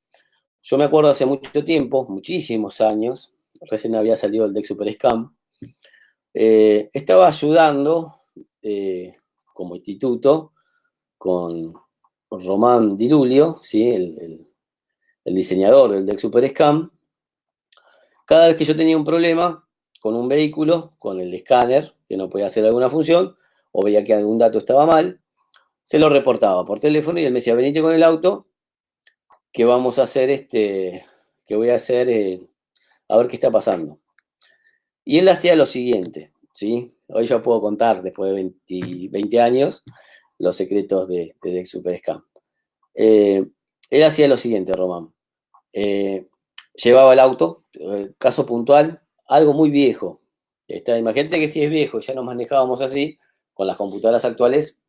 S1: Yo me acuerdo hace mucho tiempo, muchísimos años, recién había salido el DEC Super Scam, estaba ayudando como instituto con Román Di Lulio, ¿sí? el diseñador del DEC Super Scam. Cada vez que yo tenía un problema con un vehículo, con el escáner, que no podía hacer alguna función, o veía que algún dato estaba mal, se lo reportaba por teléfono y él me decía, venite con el auto, que vamos a hacer que voy a hacer, a ver qué está pasando. Y él hacía lo siguiente, ¿sí? Hoy ya puedo contar, después de 20 años, los secretos de Dex Super Scam. Él hacía lo siguiente, Román. Llevaba el auto, caso puntual, algo muy viejo. Imagínate que si es viejo, ya nos manejábamos así, con las computadoras actuales,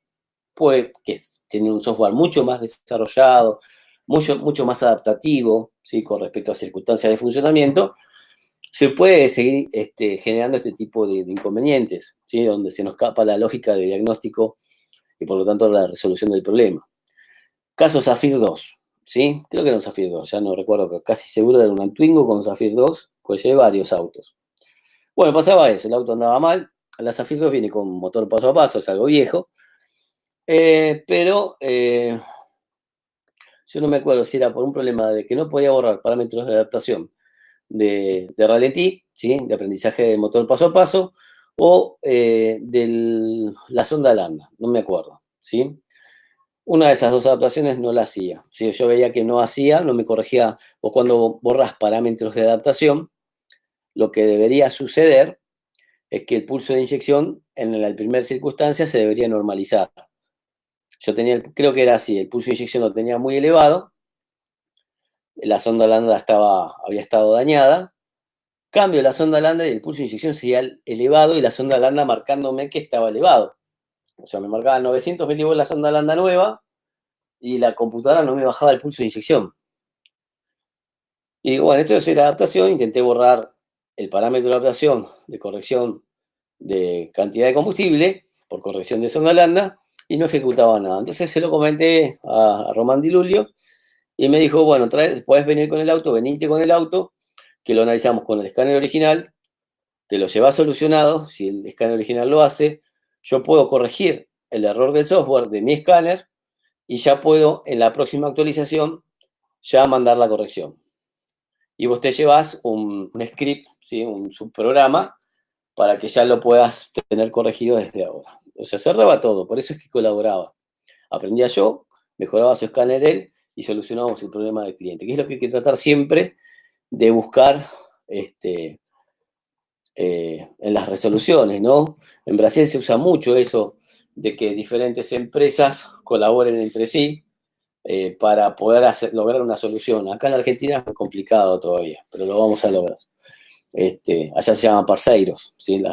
S1: pues que tienen un software mucho más desarrollado, mucho más adaptativo, ¿sí? Con respecto a circunstancias de funcionamiento, se puede seguir generando este tipo de inconvenientes, ¿sí? Donde se nos escapa la lógica de diagnóstico y por lo tanto la resolución del problema. Caso Zafir 2, ¿sí? Creo que era un Zafir 2, ya no recuerdo, pero casi seguro era un Twingo con Zafir 2, pues llevé varios autos. Bueno, pasaba eso, el auto andaba mal, la Zafir 2 viene con motor paso a paso, es algo viejo, pero yo no me acuerdo si era por un problema de que no podía borrar parámetros de adaptación de ralentí, ¿sí? De aprendizaje de motor paso a paso, o de la sonda lambda, no me acuerdo, ¿sí? Una de esas dos adaptaciones no la hacía. Si yo veía que no hacía, no me corregía. O cuando borras parámetros de adaptación, lo que debería suceder es que el pulso de inyección en la primera circunstancia se debería normalizar. Yo tenía, creo que era así, el pulso de inyección lo tenía muy elevado, la sonda lambda había estado dañada, cambio la sonda lambda y el pulso de inyección seguía elevado y la sonda lambda marcándome que estaba elevado. O sea, me marcaba 900 milivolts la sonda lambda nueva y la computadora no me bajaba el pulso de inyección. Y digo, bueno, esto es la adaptación, intenté borrar el parámetro de adaptación de corrección de cantidad de combustible por corrección de sonda lambda y no ejecutaba nada. Entonces se lo comenté a Román Di Lulio y me dijo, bueno, puedes venir con el auto, venite con el auto, que lo analizamos con el escáner original, te lo llevas solucionado, si el escáner original lo hace, yo puedo corregir el error del software de mi escáner y ya puedo en la próxima actualización ya mandar la corrección. Y vos te llevas un script, ¿sí? Un subprograma, para que ya lo puedas tener corregido desde ahora. O sea, cerraba todo, por eso es que colaboraba. Aprendía yo, mejoraba su escáner él y solucionábamos el problema del cliente, que es lo que hay que tratar siempre de buscar en las resoluciones, ¿no? En Brasil se usa mucho eso de que diferentes empresas colaboren entre sí para poder lograr una solución. Acá en Argentina es muy complicado todavía, pero lo vamos a lograr. Allá se llaman parceiros, ¿sí?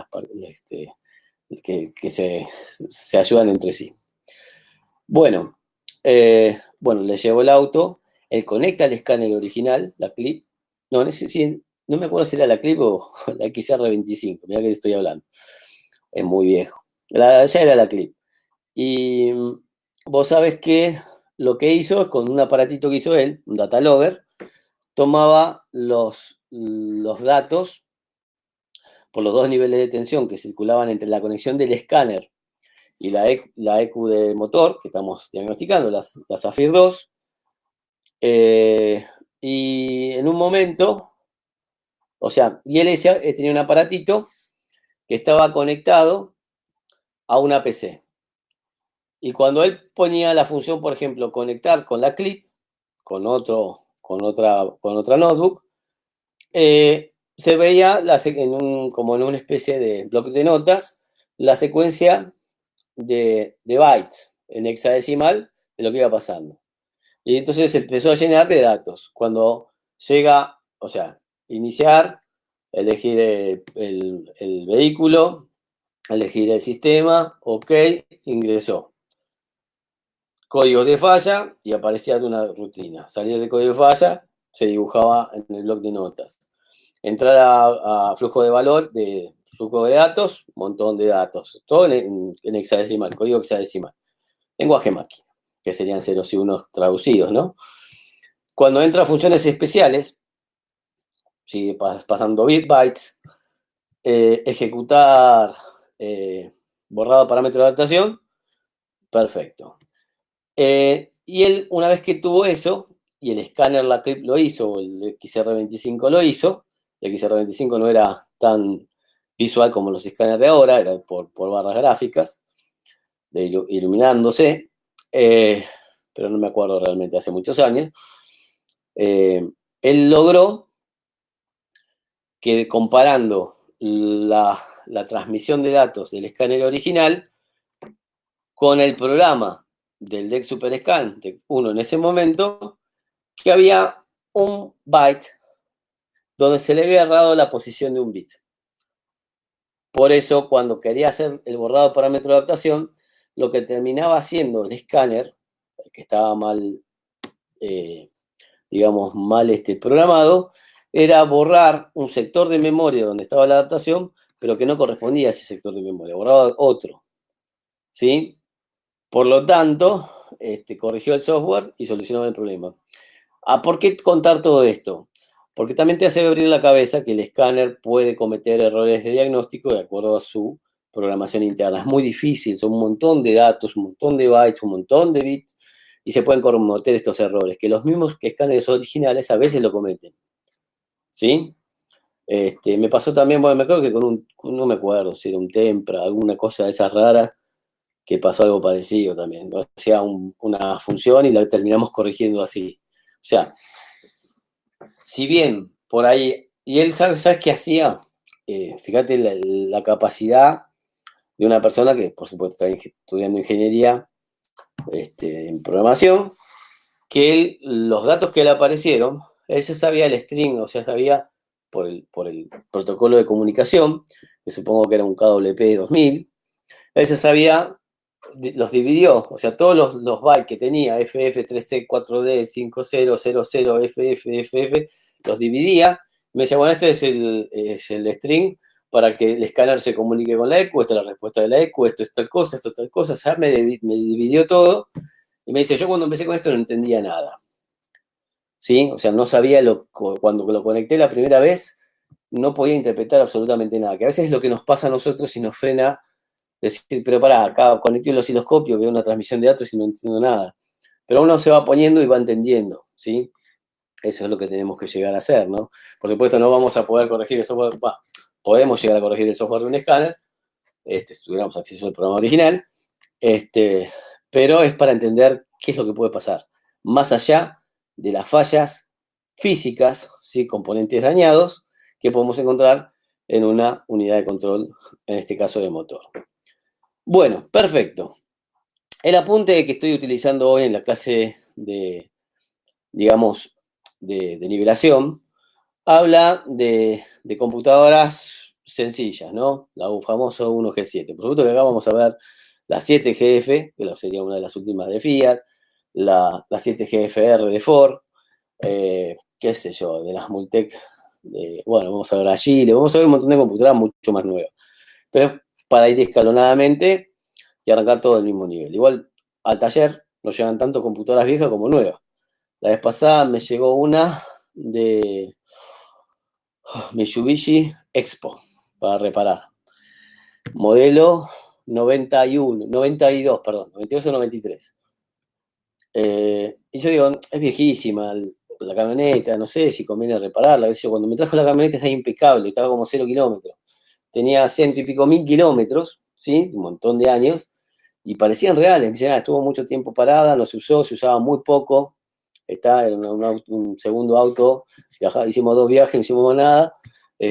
S1: Que se ayudan entre sí. Bueno, bueno, le llevo el auto, él conecta el escáner original, la clip, no, no me acuerdo si era la clip o la XR25, mira que estoy hablando, es muy viejo. Ya era la clip. Y vos sabés que lo que hizo es con un aparatito que hizo él, un data logger, tomaba los datos por los dos niveles de tensión que circulaban entre la conexión del escáner y la EQ de motor, que estamos diagnosticando, la Zafir 2, y en un momento, o sea, y él tenía un aparatito que estaba conectado a una PC. Y cuando él ponía la función, por ejemplo, conectar con la clip, con otra notebook, se veía como en una especie de bloque de notas la secuencia de bytes en hexadecimal de lo que iba pasando. Y entonces empezó a llenar de datos. Cuando llega, o sea, iniciar, elegir el vehículo, elegir el sistema, ok, ingresó. Código de falla y aparecía una rutina. Salir del código de falla se dibujaba en el bloc de notas. Entrar a flujo de valor, de flujo de datos, un montón de datos. Todo en hexadecimal, código hexadecimal. Lenguaje máquina, que serían ceros y unos traducidos, ¿no? Cuando entra a funciones especiales, sigue pasando bytes, ejecutar borrado parámetro de adaptación, perfecto. Y él, una vez que tuvo eso, y el escáner, la clip lo hizo, o el XR25 lo hizo, el XR25 no era tan visual como los escáneres de ahora, era por barras gráficas, iluminándose, pero no me acuerdo realmente, hace muchos años. Él logró que comparando la transmisión de datos del escáner original con el programa del DEC SuperScan de uno en ese momento, que había un byte donde se le había errado la posición de un bit. Por eso, cuando quería hacer el borrado de parámetro de adaptación, lo que terminaba haciendo el escáner, que estaba mal, digamos, mal programado, era borrar un sector de memoria donde estaba la adaptación, pero que no correspondía a ese sector de memoria, borraba otro, ¿sí? Por lo tanto, corrigió el software y solucionó el problema. ¿Por qué contar todo esto? Porque también te hace abrir la cabeza que el escáner puede cometer errores de diagnóstico de acuerdo a su programación interna. Es muy difícil, son un montón de datos, un montón de bytes, un montón de bits, y se pueden cometer estos errores, que los mismos escáneres originales a veces lo cometen. ¿Sí? Me pasó también, bueno, me acuerdo que no me acuerdo si era un Tempra, alguna cosa de esas raras, que pasó algo parecido también, ¿no? O sea, una función y la terminamos corrigiendo así. O sea, si bien por ahí, y él, ¿sabes qué hacía? Fíjate la capacidad de una persona que, por supuesto, está estudiando ingeniería en programación, que él, los datos que le aparecieron, él ya sabía el string, o sea, sabía por el protocolo de comunicación, que supongo que era un KWP 2000, él ya sabía, los dividió, o sea, todos los bytes que tenía, FF, 3C, 4D, 5000, FF, FF, los dividía, me decía, bueno, este es el string para que el escáner se comunique con la ECU, esta es la respuesta de la ECU, esto es tal cosa, o sea, me dividió todo, y me dice, yo cuando empecé con esto no entendía nada, ¿sí? O sea, no sabía, cuando lo conecté la primera vez, no podía interpretar absolutamente nada, que a veces es lo que nos pasa a nosotros y nos frena decir, pero pará, acá conecté el osciloscopio, veo una transmisión de datos y no entiendo nada. Pero uno se va poniendo y va entendiendo, ¿sí? Eso es lo que tenemos que llegar a hacer, ¿no? Por supuesto, no vamos a poder corregir el software, podemos llegar a corregir el software de un escáner, si tuviéramos acceso al programa original, pero es para entender qué es lo que puede pasar, más allá de las fallas físicas, ¿sí? Componentes dañados, que podemos encontrar en una unidad de control, en este caso de motor. Bueno, perfecto. El apunte que estoy utilizando hoy en la clase digamos, de nivelación, habla de computadoras sencillas, ¿no? La famoso 1G7. Por supuesto que acá vamos a ver la 7GF, que sería una de las últimas de Fiat, la 7GFR de Ford, qué sé yo, de las Multec, bueno, vamos a ver allí, vamos a ver un montón de computadoras mucho más nuevas. Pero para ir escalonadamente y arrancar todo al mismo nivel. Igual al taller nos llegan tanto computadoras viejas como nuevas. La vez pasada me llegó una de Mitsubishi Expo para reparar. Modelo 91, 92, perdón, 92 o 93. Y yo digo, es viejísima la camioneta, no sé si conviene repararla. Cuando me trajo la camioneta estaba impecable, estaba como 0 kilómetros. Tenía 100 y pico mil kilómetros, ¿sí? Un montón de años. Y parecían reales, ya estuvo mucho tiempo parada, no se usó, se usaba muy poco, era un segundo auto, hicimos 2 viajes, no hicimos nada, y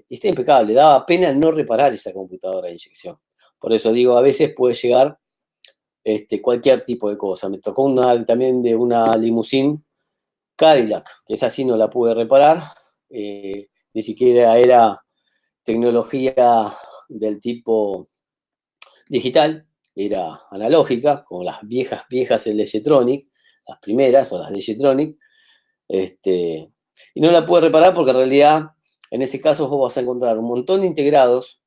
S1: está impecable, daba pena no reparar esa computadora de inyección. Por eso digo, a veces puede llegar cualquier tipo de cosa. Me tocó también de una limusín Cadillac, que esa sí no la pude reparar, ni siquiera era tecnología del tipo digital, era analógica, como las viejas Legetronic, las primeras, o las Legetronic, y no la pude reparar porque en realidad, en ese caso, vos vas a encontrar un montón de integrados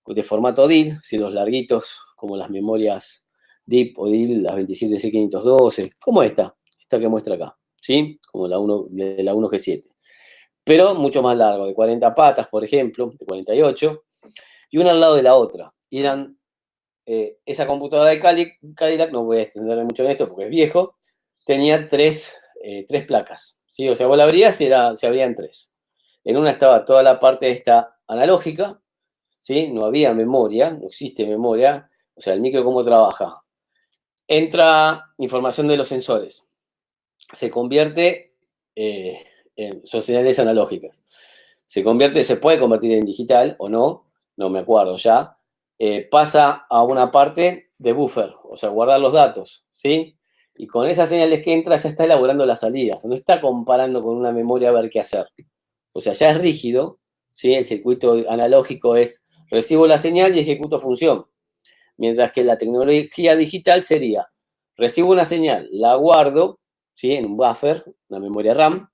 S1: de formato DIL, si los larguitos, como las memorias DIP o DIL, las 27C512, como esta que muestra acá, ¿sí? Como de la 1G7. Pero mucho más largo, de 40 patas, por ejemplo, de 48, y una al lado de la otra. Y eran esa computadora de Cadillac, no voy a extenderme mucho en esto porque es viejo, tenía tres placas, ¿sí? O sea, vos la abrías y se abrían tres. En una estaba toda la parte esta analógica, ¿sí? No había memoria, no existe memoria, o sea, el micro cómo trabaja. Entra información de los sensores, se convierte, son señales analógicas, se puede convertir en digital o no me acuerdo ya, pasa a una parte de buffer, o sea, guardar los datos, ¿sí? Y con esas señales que entra ya está elaborando las salidas, no está comparando con una memoria a ver qué hacer. O sea, ya es rígido, ¿sí? El circuito analógico es recibo la señal y ejecuto función, mientras que la tecnología digital sería recibo una señal, la guardo, ¿sí? En un buffer, una memoria RAM,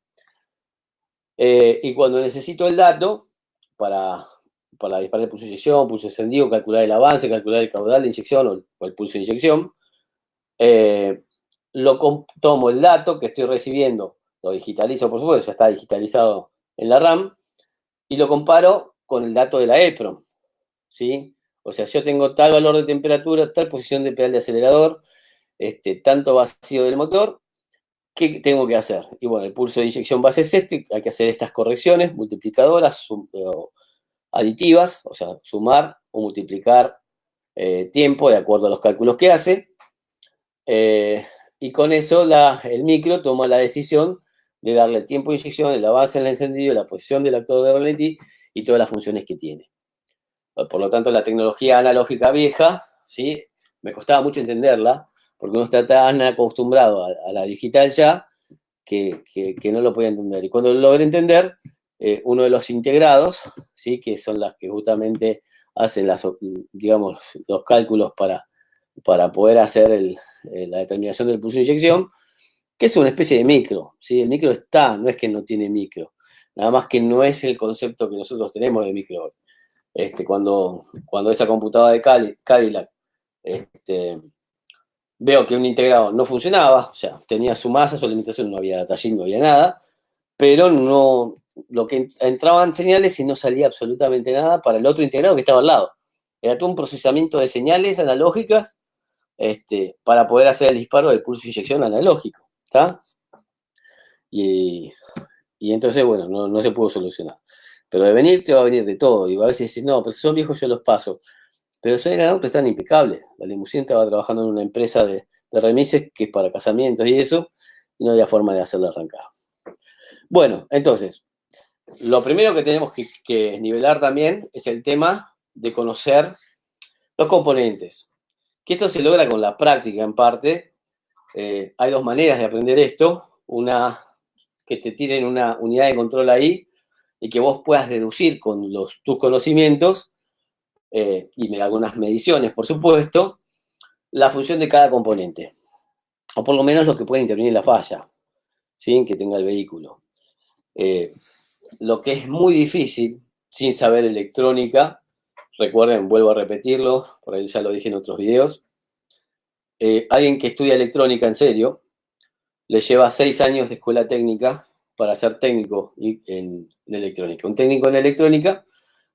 S1: y cuando necesito el dato para disparar el pulso de inyección, pulso encendido, calcular el avance, calcular el caudal de inyección o el pulso de inyección, tomo el dato que estoy recibiendo, lo digitalizo, por supuesto, ya está digitalizado en la RAM, y lo comparo con el dato de la EEPROM, ¿sí? O sea, yo tengo tal valor de temperatura, tal posición de pedal de acelerador, tanto vacío del motor, ¿qué tengo que hacer? Y bueno, el pulso de inyección base es este, hay que hacer estas correcciones multiplicadoras, aditivas, o sea, sumar o multiplicar tiempo de acuerdo a los cálculos que hace. Y con eso el micro toma la decisión de darle el tiempo de inyección, el avance en el encendido, la posición del actor de ralentí y todas las funciones que tiene. Por lo tanto, la tecnología analógica vieja, ¿sí? Me costaba mucho entenderla, porque uno está tan acostumbrado a la digital ya que no lo podía entender. Y cuando lo logré entender, uno de los integrados, ¿sí? Que son las que justamente hacen digamos, los cálculos para poder hacer la determinación del pulso de inyección, que es una especie de micro, ¿sí? El micro está, no es que no tiene micro, nada más que no es el concepto que nosotros tenemos de micro. Cuando esa computadora de Cadillac veo que un integrado no funcionaba, o sea, tenía su masa, su limitación, no había datallín, no había nada, pero no, lo que entraban señales y no salía absolutamente nada para el otro integrado que estaba al lado. Era todo un procesamiento de señales analógicas para poder hacer el disparo del pulso de inyección analógico, ¿está? Y entonces, bueno, no se pudo solucionar. Pero de venir te va a venir de todo, y a veces decís, no, pero si son viejos yo los paso. Pero eran autos tan impecables. La limusina estaba trabajando en una empresa de remises que es para casamientos y eso, y no había forma de hacerlo arrancar. Bueno, entonces, lo primero que tenemos que nivelar también es el tema de conocer los componentes. Que esto se logra con la práctica en parte. Hay dos maneras de aprender esto. Una, que te tiren una unidad de control ahí y que vos puedas deducir con tus conocimientos y algunas mediciones, por supuesto, la función de cada componente. O por lo menos lo que puede intervenir en la falla, ¿sí? Que tenga el vehículo. Lo que es muy difícil, sin saber electrónica, recuerden, vuelvo a repetirlo, por ahí ya lo dije en otros videos, alguien que estudia electrónica en serio, le lleva 6 años de escuela técnica para ser técnico en electrónica. Un técnico en electrónica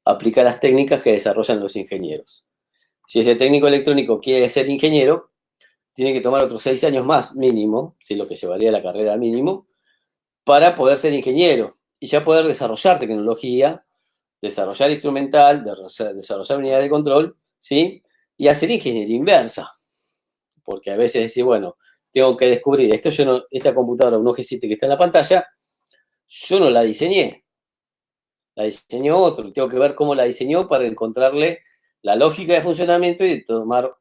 S1: aplica las técnicas que desarrollan los ingenieros. Si ese técnico electrónico quiere ser ingeniero, tiene que tomar otros 6 años más mínimo, ¿sí? Lo que llevaría la carrera mínimo, para poder ser ingeniero y ya poder desarrollar tecnología, desarrollar instrumental, desarrollar unidades de control, ¿sí? Y hacer ingeniería inversa. Porque a veces decís, bueno, tengo que descubrir, esta computadora, un OG7 que está en la pantalla, yo no la diseñé, la diseñó otro, tengo que ver cómo la diseñó para encontrarle la lógica de funcionamiento y tomar,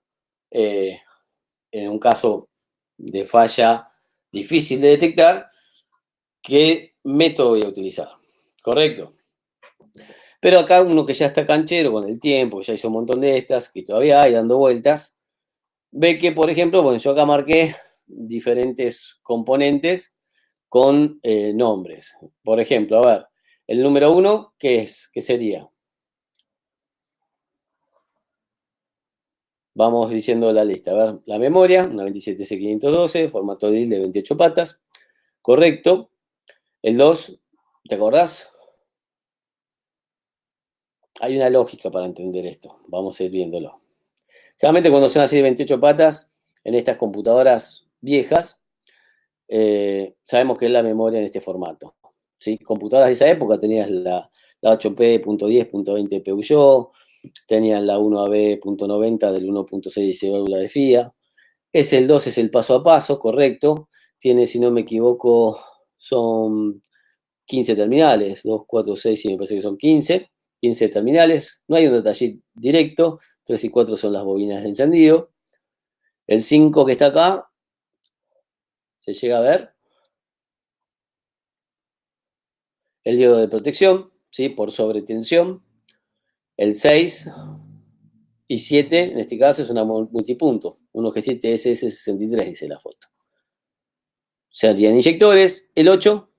S1: en un caso de falla difícil de detectar, qué método voy a utilizar, ¿correcto? Pero acá uno que ya está canchero con el tiempo, que ya hizo un montón de estas, que todavía hay dando vueltas, ve que, por ejemplo, bueno, yo acá marqué diferentes componentes con nombres. Por ejemplo, a ver, el número 1, ¿qué es? ¿Qué sería? Vamos diciendo la lista. A ver, la memoria, una 27C512, formato DIL de 28 patas. Correcto. El 2, ¿te acordás? Hay una lógica para entender esto. Vamos a ir viéndolo. Generalmente cuando son así de 28 patas, en estas computadoras viejas, sabemos que es la memoria en este formato. ¿Sí? Computadoras de esa época tenías la 8P.10.20 Peugeot, tenían la 1AB.90 del 1.6 de válvula de FIA. El 2 es el paso a paso, correcto. Tiene, si no me equivoco, son 15 terminales, 2, 4, 6 y me parece que son 15 terminales. No hay un detalle directo, 3 y 4 son las bobinas de encendido. El 5 que está acá, se llega a ver. El diodo de protección, ¿sí? Por sobretensión. El 6 y 7, en este caso, es una multipunto. Un OG7 SS63, dice la foto. Serían inyectores. El 8,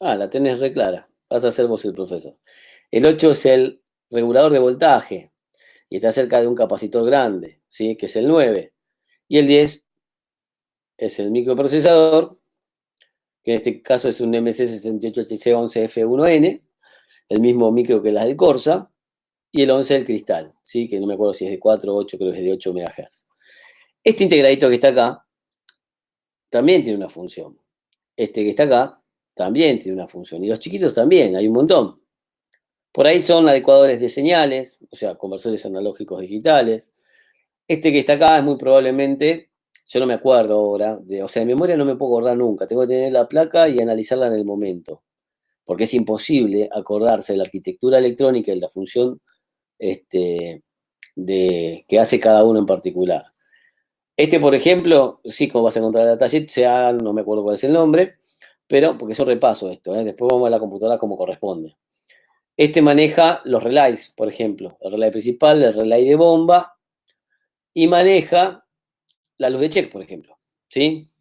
S1: la tenés re clara. Vas a ser vos el profesor. El 8 es el regulador de voltaje y está cerca de un capacitor grande, ¿sí? Que es el 9. Y el 10 es el microprocesador, que en este caso es un MC68HC11F1N, el mismo micro que las del Corsa, y el 11 el cristal, ¿sí? Que no me acuerdo si es de 4 o 8, creo que es de 8 MHz. Este integradito que está acá también tiene una función. este que está acá, también tiene una función. Y los chiquitos también, hay un montón. Por ahí son adecuadores de señales, o sea, conversores analógicos digitales. Este que está acá es muy probablemente, yo no me acuerdo ahora, o sea, de memoria no me puedo acordar nunca, tengo que tener la placa y analizarla en el momento, porque es imposible acordarse de la arquitectura electrónica y la función que hace cada uno en particular. Este, por ejemplo, sí, como vas a encontrar la Datasheet, sea, no me acuerdo cuál es el nombre, pero porque es un repaso esto, después vamos a la computadora como corresponde. Este maneja los relays, por ejemplo, el relay principal, el relay de bomba, y maneja la luz de check, por ejemplo, ¿sí?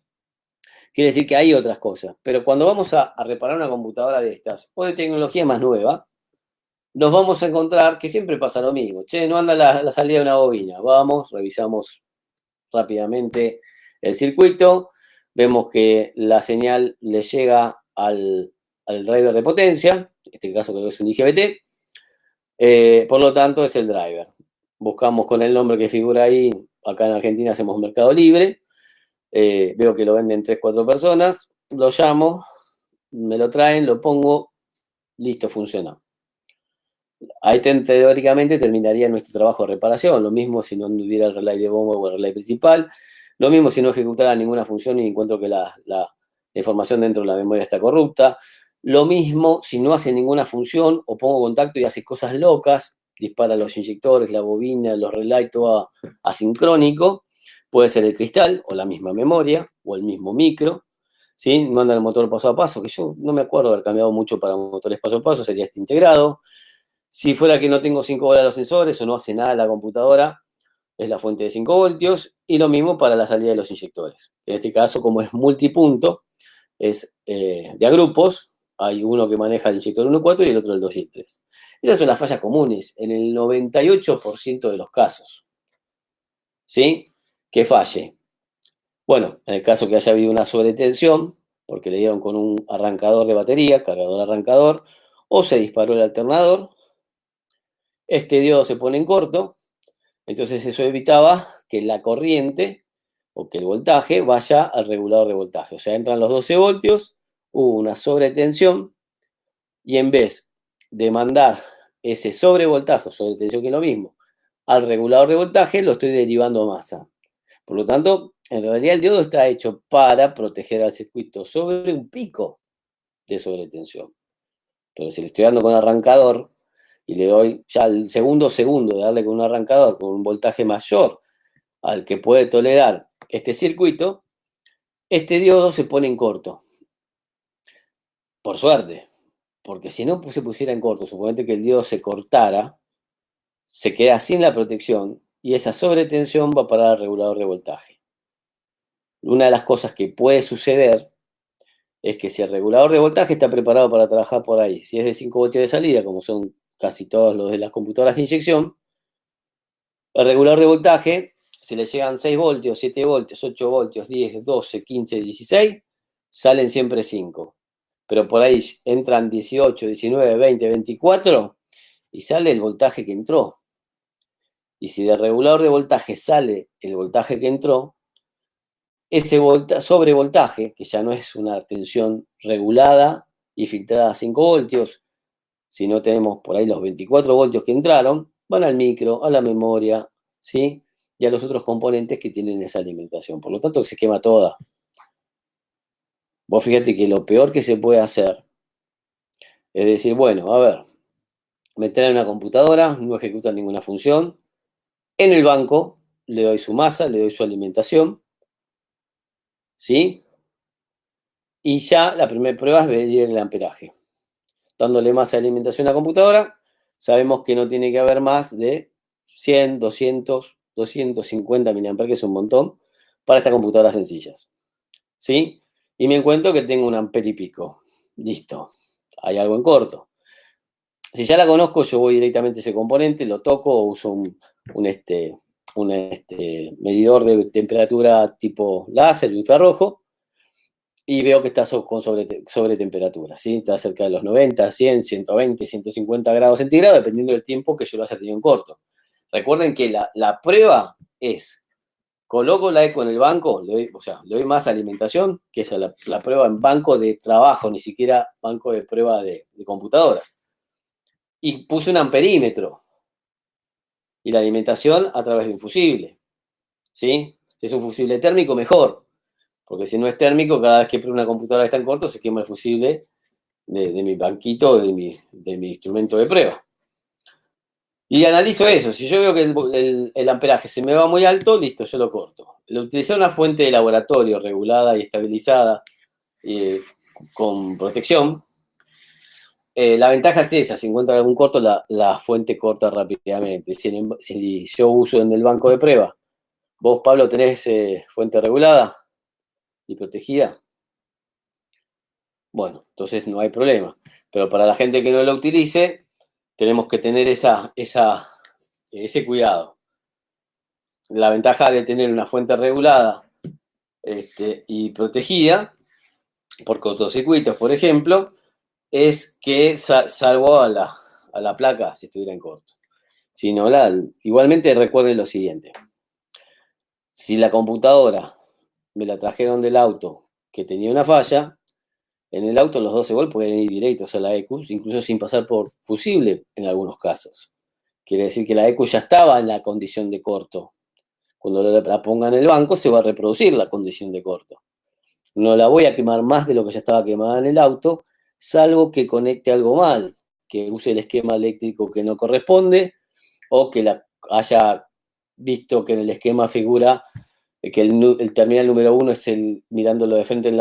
S1: Quiere decir que hay otras cosas, pero cuando vamos a reparar una computadora de estas, o de tecnología más nueva, nos vamos a encontrar que siempre pasa lo mismo. Che, no anda la salida de una bobina. Vamos, revisamos rápidamente el circuito, vemos que la señal le llega al driver de potencia, en este caso creo que es un IGBT, por lo tanto es el driver. Buscamos con el nombre que figura ahí, acá en Argentina hacemos Mercado Libre, veo que lo venden 3, 4 personas, lo llamo, me lo traen, lo pongo, listo, funciona. Ahí teóricamente terminaría nuestro trabajo de reparación, lo mismo si no hubiera el relay de bomba o el relay principal, lo mismo si no ejecutara ninguna función y encuentro que la información dentro de la memoria está corrupta, lo mismo si no hace ninguna función o pongo contacto y hace cosas locas, dispara los inyectores, la bobina, los relays, todo asincrónico, puede ser el cristal o la misma memoria o el mismo micro, ¿sí? Manda el motor paso a paso, que yo no me acuerdo haber cambiado mucho para motores paso a paso, sería este integrado. Si fuera que no tengo 5 voltios los sensores o no hace nada la computadora, es la fuente de 5 voltios. Y lo mismo para la salida de los inyectores. En este caso, como es multipunto, es de a grupos. Hay uno que maneja el inyector 1.4 y el otro el 2 y el 3. Esas son las fallas comunes en el 98% de los casos. ¿Sí? Que falle. Bueno, en el caso que haya habido una sobretensión, porque le dieron con un arrancador de batería, cargador arrancador, o se disparó el alternador, este diodo se pone en corto, entonces eso evitaba que la corriente o que el voltaje vaya al regulador de voltaje. O sea, entran los 12 voltios, hubo una sobretensión y en vez de mandar ese sobrevoltaje o sobretensión, que es lo mismo, al regulador de voltaje, lo estoy derivando a masa. Por lo tanto, en realidad el diodo está hecho para proteger al circuito sobre un pico de sobretensión. Pero si le estoy dando con arrancador y le doy ya el segundo de darle con un arrancador con un voltaje mayor al que puede tolerar este circuito, este diodo se pone en corto. Por suerte, porque si no se pusiera en corto, suponete que el diodo se cortara, se queda sin la protección y esa sobretensión va a parar al regulador de voltaje. Una de las cosas que puede suceder es que si el regulador de voltaje está preparado para trabajar por ahí, si es de 5 voltios de salida, como son casi todos los de las computadoras de inyección, el regulador de voltaje, si le llegan 6 voltios, 7 voltios, 8 voltios, 10, 12, 15, 16, salen siempre 5. Pero por ahí entran 18, 19, 20, 24 y sale el voltaje que entró. Y si del regulador de voltaje sale el voltaje que entró, ese sobrevoltaje, que ya no es una tensión regulada y filtrada a 5 voltios, si no tenemos por ahí los 24 voltios que entraron, van al micro, a la memoria, ¿sí? Y a los otros componentes que tienen esa alimentación. Por lo tanto, se quema toda. Vos fíjate que lo peor que se puede hacer es decir, bueno, a ver, meter en una computadora, no ejecuta ninguna función. En el banco le doy su masa, le doy su alimentación, ¿sí? Y ya la primera prueba es medir el amperaje. Dándole masa de alimentación a la computadora, sabemos que no tiene que haber más de 100, 200, 250 mA, que es un montón, para estas computadoras sencillas. ¿Sí? Y me encuentro que tengo un amper y pico. Listo. Hay algo en corto. Si ya la conozco, yo voy directamente a ese componente, lo toco, uso un medidor de temperatura tipo láser, infrarrojo, y veo que está con sobre temperatura, ¿sí? Está cerca de los 90, 100, 120, 150 grados centígrados, dependiendo del tiempo que yo lo haya tenido en corto. Recuerden que la prueba es coloco la eco en el banco, le doy más alimentación, que es la prueba en banco de trabajo, ni siquiera banco de prueba de computadoras. Y puse un amperímetro y la alimentación a través de un fusible, ¿sí? Si es un fusible térmico, mejor, porque si no es térmico, cada vez que una computadora está en corto, se quema el fusible de mi banquito, de mi instrumento de prueba. Y analizo eso. Si yo veo que el amperaje se me va muy alto, listo, yo lo corto. Lo utilicé una fuente de laboratorio regulada y estabilizada con protección. La ventaja es esa, si encuentra algún corto, la fuente corta rápidamente. Si yo uso en el banco de prueba, vos, Pablo, tenés fuente regulada y protegida, bueno, entonces no hay problema. Pero para la gente que no lo utilice, tenemos que tener ese cuidado. La ventaja de tener una fuente regulada y protegida por cortocircuitos, por ejemplo, es que salvo a la placa si estuviera en corto. Si no, igualmente recuerden lo siguiente. Si la computadora me la trajeron del auto que tenía una falla, en el auto los 12 volts pueden ir directos a la ECU, incluso sin pasar por fusible en algunos casos. Quiere decir que la ECU ya estaba en la condición de corto. Cuando la ponga en el banco se va a reproducir la condición de corto. No la voy a quemar más de lo que ya estaba quemada en el auto, salvo que conecte algo mal, que use el esquema eléctrico que no corresponde o que haya visto que en el esquema figura que el terminal número 1 es mirándolo de frente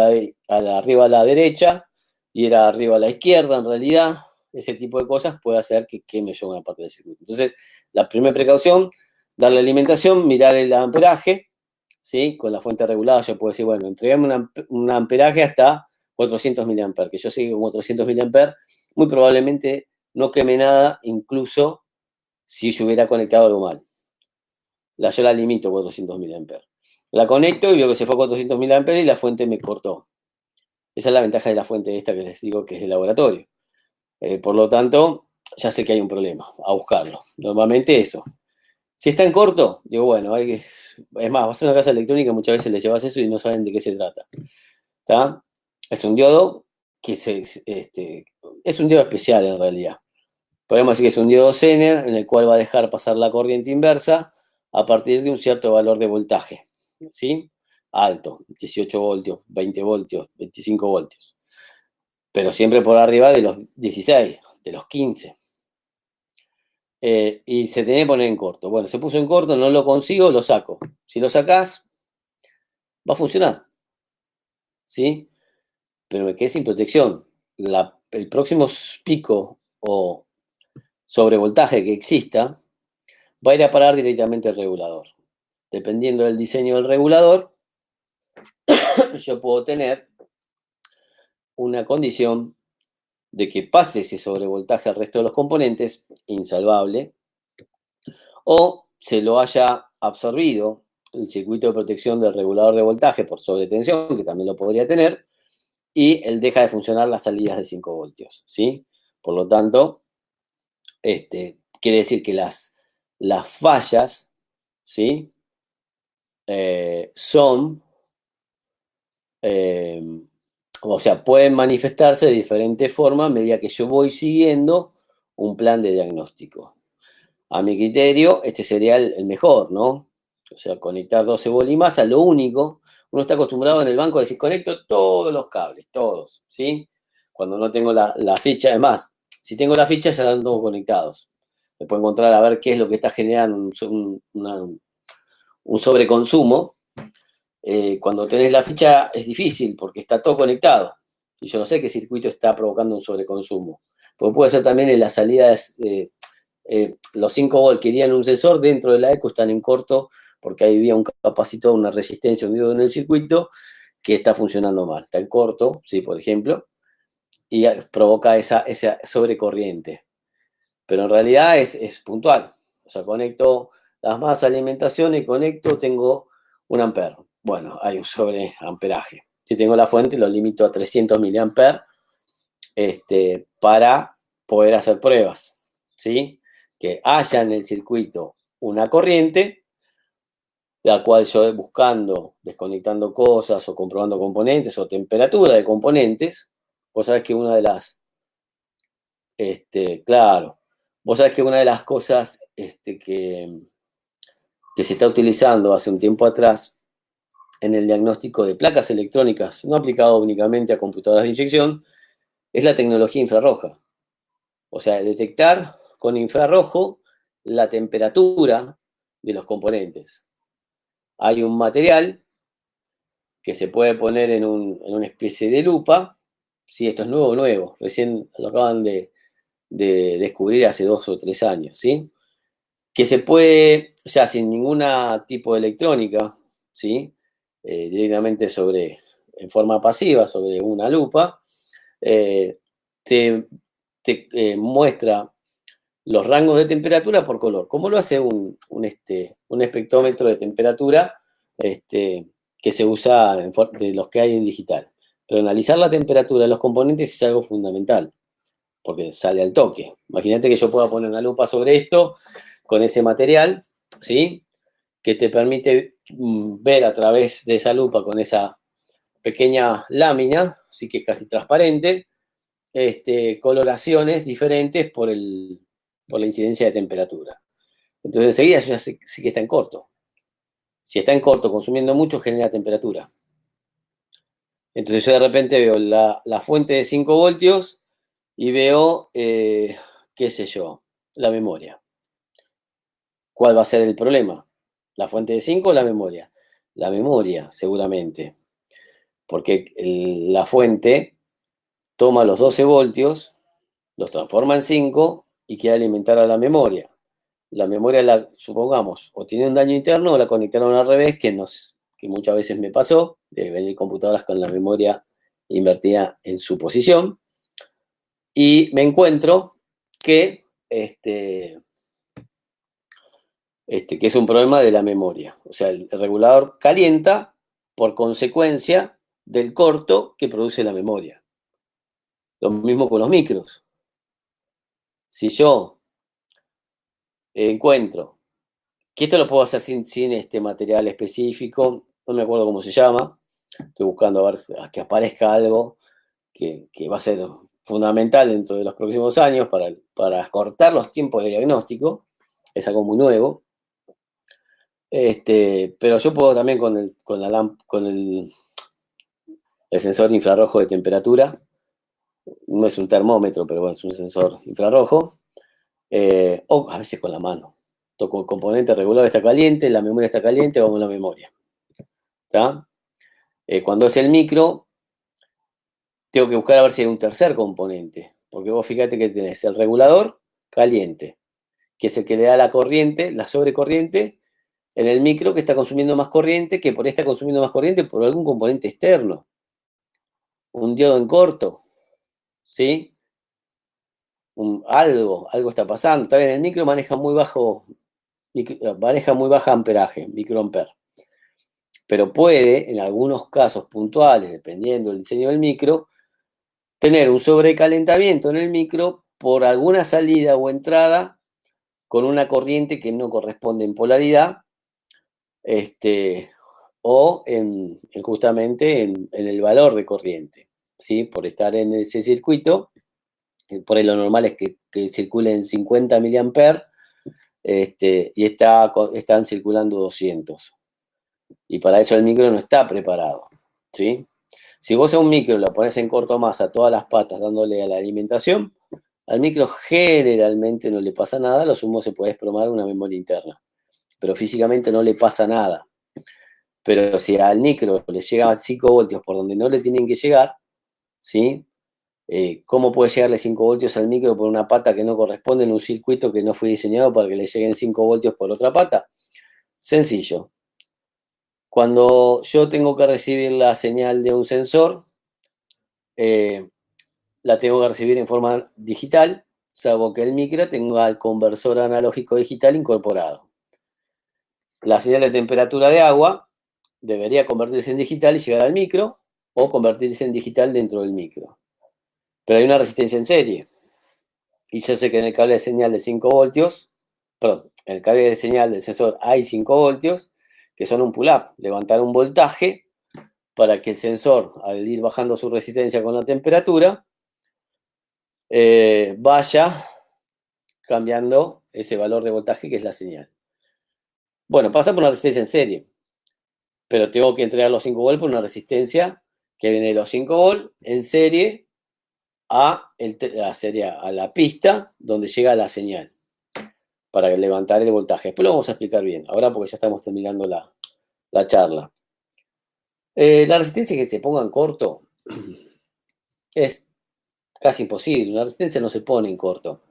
S1: arriba a la derecha y era arriba a la izquierda en realidad. Ese tipo de cosas puede hacer que queme yo una parte del circuito. Entonces, la primera precaución, darle alimentación, mirar el amperaje, ¿sí? Con la fuente regulada yo puedo decir, bueno, entregame un amperaje hasta 400 mA, que yo sé que con 400 mA muy probablemente no queme nada, incluso si yo hubiera conectado algo mal. Yo la limito a 400 mA. La conecto y veo que se fue a 400 mA y la fuente me cortó. Esa es la ventaja de la fuente esta que les digo que es de laboratorio. Por lo tanto, ya sé que hay un problema, a buscarlo. Normalmente eso. Si está en corto, digo, bueno, es más, vas a una casa electrónica y muchas veces le llevas eso y no saben de qué se trata. ¿Está? Es un diodo que es un diodo especial en realidad. Podemos decir que es un diodo Zener en el cual va a dejar pasar la corriente inversa a partir de un cierto valor de voltaje, ¿sí? Alto, 18 voltios, 20 voltios, 25 voltios. Pero siempre por arriba de los 16, de los 15. Y se tiene que poner en corto. Bueno, se puso en corto, no lo consigo, lo saco. Si lo sacás, va a funcionar, ¿sí? Pero me quedé sin protección. El próximo pico o sobrevoltaje que exista va a ir a parar directamente al regulador. Dependiendo del diseño del regulador, yo puedo tener una condición de que pase ese sobrevoltaje al resto de los componentes, insalvable, o se lo haya absorbido el circuito de protección del regulador de voltaje por sobretensión, que también lo podría tener, y él deja de funcionar las salidas de 5 voltios, ¿sí? Por lo tanto, quiere decir que las fallas, ¿sí? Son, o sea, pueden manifestarse de diferentes formas a medida que yo voy siguiendo un plan de diagnóstico. A mi criterio, este sería el mejor, ¿no? O sea, conectar 12 volts y más a lo único. Uno está acostumbrado en el banco a decir, conecto todos los cables, todos, ¿sí? Cuando no tengo la ficha, es más, si tengo la ficha ya están todos conectados. Me puedo encontrar a ver qué es lo que está generando un sobreconsumo. Cuando tenés la ficha es difícil porque está todo conectado. Y yo no sé qué circuito está provocando un sobreconsumo. Porque puede ser también en las salidas, los 5 volts que irían en un sensor dentro de la ECU están en corto porque ahí había un capacitor, una resistencia, un diodo en el circuito que está funcionando mal. Está en corto, sí, por ejemplo, y provoca esa sobrecorriente. Pero en realidad es puntual. O sea, conecto las más alimentaciones, conecto, tengo un ampere. Bueno, hay un sobreamperaje. Si tengo la fuente, lo limito a 300 mA para poder hacer pruebas, ¿sí? Que haya en el circuito una corriente la cual yo buscando, desconectando cosas o comprobando componentes o temperatura de componentes, vos sabés que una de las, claro, vos sabés que una de las cosas que se está utilizando hace un tiempo atrás en el diagnóstico de placas electrónicas, no aplicado únicamente a computadoras de inyección, es la tecnología infrarroja. O sea, detectar con infrarrojo la temperatura de los componentes. Hay un material que se puede poner en una especie de lupa. Sí, esto es nuevo, recién lo acaban de descubrir hace 2 o 3 años, ¿sí? Que se puede, ya sin ningún tipo de electrónica, ¿sí? Directamente en forma pasiva, sobre una lupa, eh, te, te muestra los rangos de temperatura por color, como lo hace un espectrómetro de temperatura que se usa de los que hay en digital. Pero analizar la temperatura de los componentes es algo fundamental, porque sale al toque. Imagínate que yo pueda poner una lupa sobre esto, con ese material, ¿sí? Que te permite ver a través de esa lupa, con esa pequeña lámina, sí que es casi transparente, coloraciones diferentes por la incidencia de temperatura. Entonces enseguida yo ya sé que está en corto. Si está en corto, consumiendo mucho, genera temperatura. Entonces yo de repente veo la fuente de 5 voltios y veo, qué sé yo, la memoria. ¿Cuál va a ser el problema? ¿La fuente de 5 o la memoria? La memoria, seguramente. Porque la fuente toma los 12 voltios, los transforma en 5 y quiere alimentar a la memoria. La memoria, supongamos, o tiene un daño interno o la conectaron al revés, que muchas veces me pasó, de venir computadoras con la memoria invertida en su posición, y me encuentro que, que es un problema de la memoria. O sea, el regulador calienta por consecuencia del corto que produce la memoria. Lo mismo con los micros. Si yo encuentro que esto lo puedo hacer sin este material específico, no me acuerdo cómo se llama, estoy buscando a ver que aparezca algo que va a ser fundamental dentro de los próximos años para cortar los tiempos de diagnóstico, es algo muy nuevo. Pero yo puedo también el sensor infrarrojo de temperatura, no es un termómetro, pero bueno, es un sensor infrarrojo, o a veces con la mano. Toco el componente regular, está caliente, la memoria está caliente, vamos a la memoria. ¿Está? Cuando es el micro, tengo que buscar a ver si hay un tercer componente, porque vos fíjate que tenés el regulador caliente, que es el que le da la corriente, la sobrecorriente, en el micro que está consumiendo más corriente, que por ahí está consumiendo más corriente por algún componente externo, un diodo en corto, ¿sí? Algo está pasando. Está bien, el micro maneja muy baja amperaje, microamper. Pero puede, en algunos casos puntuales, dependiendo del diseño del micro, tener un sobrecalentamiento en el micro por alguna salida o entrada con una corriente que no corresponde en polaridad, o justamente en el valor de corriente, ¿sí? Por estar en ese circuito, por ahí lo normal es que circulen 50 miliamperes, y están circulando 200. Y para eso el micro no está preparado, ¿sí? Si vos a un micro lo pones en corto más a todas las patas dándole a la alimentación, al micro generalmente no le pasa nada, lo sumo se puede desprogramar una memoria interna, pero físicamente no le pasa nada. Pero si al micro le llegan 5 voltios por donde no le tienen que llegar, ¿sí? ¿Cómo puede llegarle 5 voltios al micro por una pata que no corresponde en un circuito que no fue diseñado para que le lleguen 5 voltios por otra pata? Sencillo. Cuando yo tengo que recibir la señal de un sensor, la tengo que recibir en forma digital, salvo que el micro tenga el conversor analógico digital incorporado. La señal de temperatura de agua debería convertirse en digital y llegar al micro, o convertirse en digital dentro del micro. Pero hay una resistencia en serie. Y yo sé que en el cable de señal de 5 voltios, perdón, en el cable de señal del sensor hay 5 voltios, que son un pull-up, levantar un voltaje para que el sensor, al ir bajando su resistencia con la temperatura, vaya cambiando ese valor de voltaje que es la señal. Bueno, pasa por una resistencia en serie, pero tengo que entregar los 5 volts por una resistencia que viene de los 5 volts en serie a la pista donde llega la señal para levantar el voltaje. Después lo vamos a explicar bien, ahora porque ya estamos terminando la charla. La resistencia que se ponga en corto es casi imposible. Una resistencia no se pone en corto,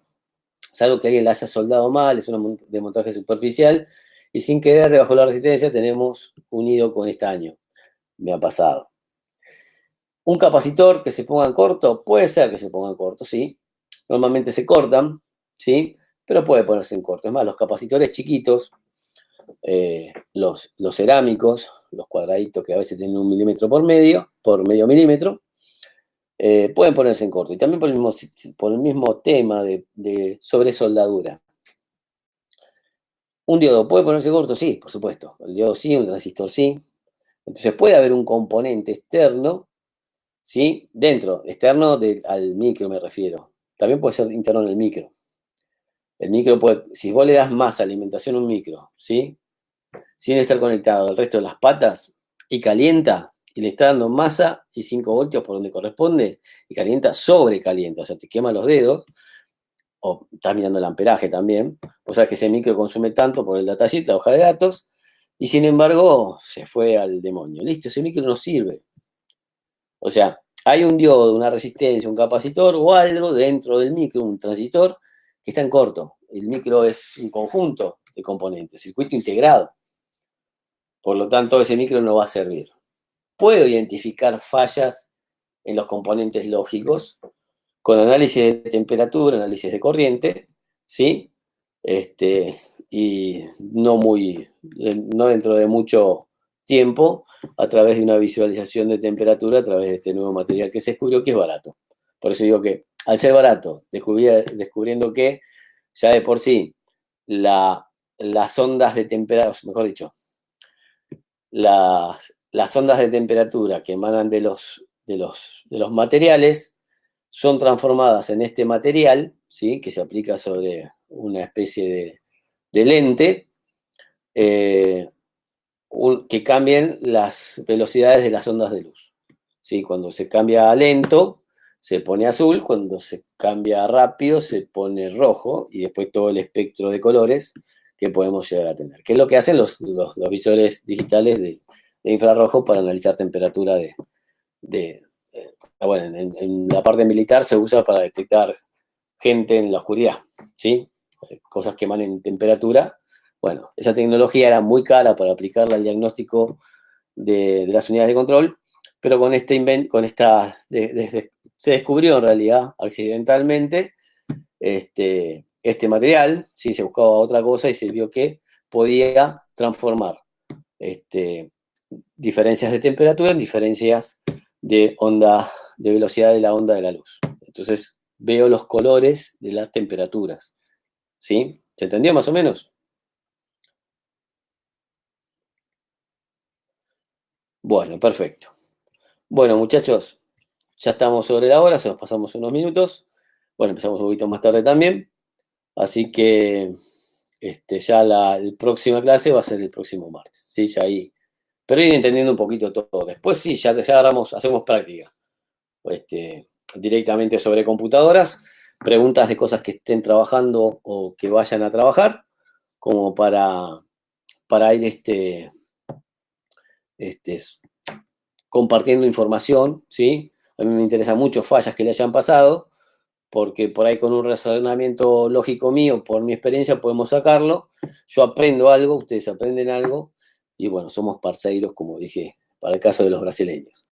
S1: salvo que alguien la haya soldado mal, es un desmontaje superficial, y sin querer debajo de la resistencia tenemos unido con estaño. Me ha pasado. Un capacitor que se ponga en corto, puede ser que se ponga en corto, sí. Normalmente se cortan, sí, pero puede ponerse en corto. Es más, los capacitores chiquitos, los cerámicos, los cuadraditos que a veces tienen 1 milímetro por medio milímetro, pueden ponerse en corto. Y también por el mismo tema de sobresoldadura. ¿Un diodo puede ponerse en corto? Sí, por supuesto. El diodo sí, un transistor sí. Entonces puede haber un componente externo, ¿sí? Dentro, externo al micro me refiero. También puede ser interno en el micro. El micro puede, si vos le das más alimentación a un micro, ¿sí? Sin estar conectado al resto de las patas, y calienta, y le está dando masa y 5 voltios por donde corresponde, y calienta, sobrecalienta, o sea, te quema los dedos, o estás mirando el amperaje también, o sea que ese micro consume tanto por el datasheet, la hoja de datos, y sin embargo se fue al demonio. Listo, ese micro no sirve. O sea, hay un diodo, una resistencia, un capacitor o algo dentro del micro, un transistor, que está en corto. El micro es un conjunto de componentes, circuito integrado. Por lo tanto, ese micro no va a servir. Puedo identificar fallas en los componentes lógicos con análisis de temperatura, análisis de corriente, ¿sí? Y no dentro de mucho tiempo, a través de una visualización de temperatura, a través de este nuevo material que se descubrió, que es barato. Por eso digo que, al ser barato, descubriendo que ya de por sí las ondas de temperatura, mejor dicho, las ondas de temperatura que emanan de los materiales son transformadas en este material, ¿sí? Que se aplica sobre una especie de lente, que cambien las velocidades de las ondas de luz. ¿Sí? Cuando se cambia a lento, se pone azul, cuando se cambia rápido, se pone rojo, y después todo el espectro de colores que podemos llegar a tener. Que es lo que hacen los visores digitales de infrarrojo para analizar temperatura bueno, en la parte militar se usa para detectar gente en la oscuridad, ¿sí? Cosas que emanen temperatura. Bueno, esa tecnología era muy cara para aplicarla al diagnóstico de las unidades de control, pero se descubrió en realidad accidentalmente este material, ¿sí? Se buscaba otra cosa y se vio que podía transformar diferencias de temperatura en diferencias de velocidad de la onda de la luz. Entonces veo los colores de las temperaturas, ¿sí? ¿Se entendió más o menos? Bueno, perfecto. Bueno, muchachos, ya estamos sobre la hora, se nos pasamos unos minutos. Bueno, empezamos un poquito más tarde también. Así que ya la próxima clase va a ser el próximo martes, ¿sí? Ya ahí. Pero ir entendiendo un poquito todo. Después sí, ya hacemos práctica. Directamente sobre computadoras, preguntas de cosas que estén trabajando o que vayan a trabajar, como para ir compartiendo información, ¿sí? A mí me interesan mucho fallas que le hayan pasado, porque por ahí con un razonamiento lógico mío, por mi experiencia, podemos sacarlo. Yo aprendo algo, ustedes aprenden algo, y bueno, somos parceiros, como dije, para el caso de los brasileños.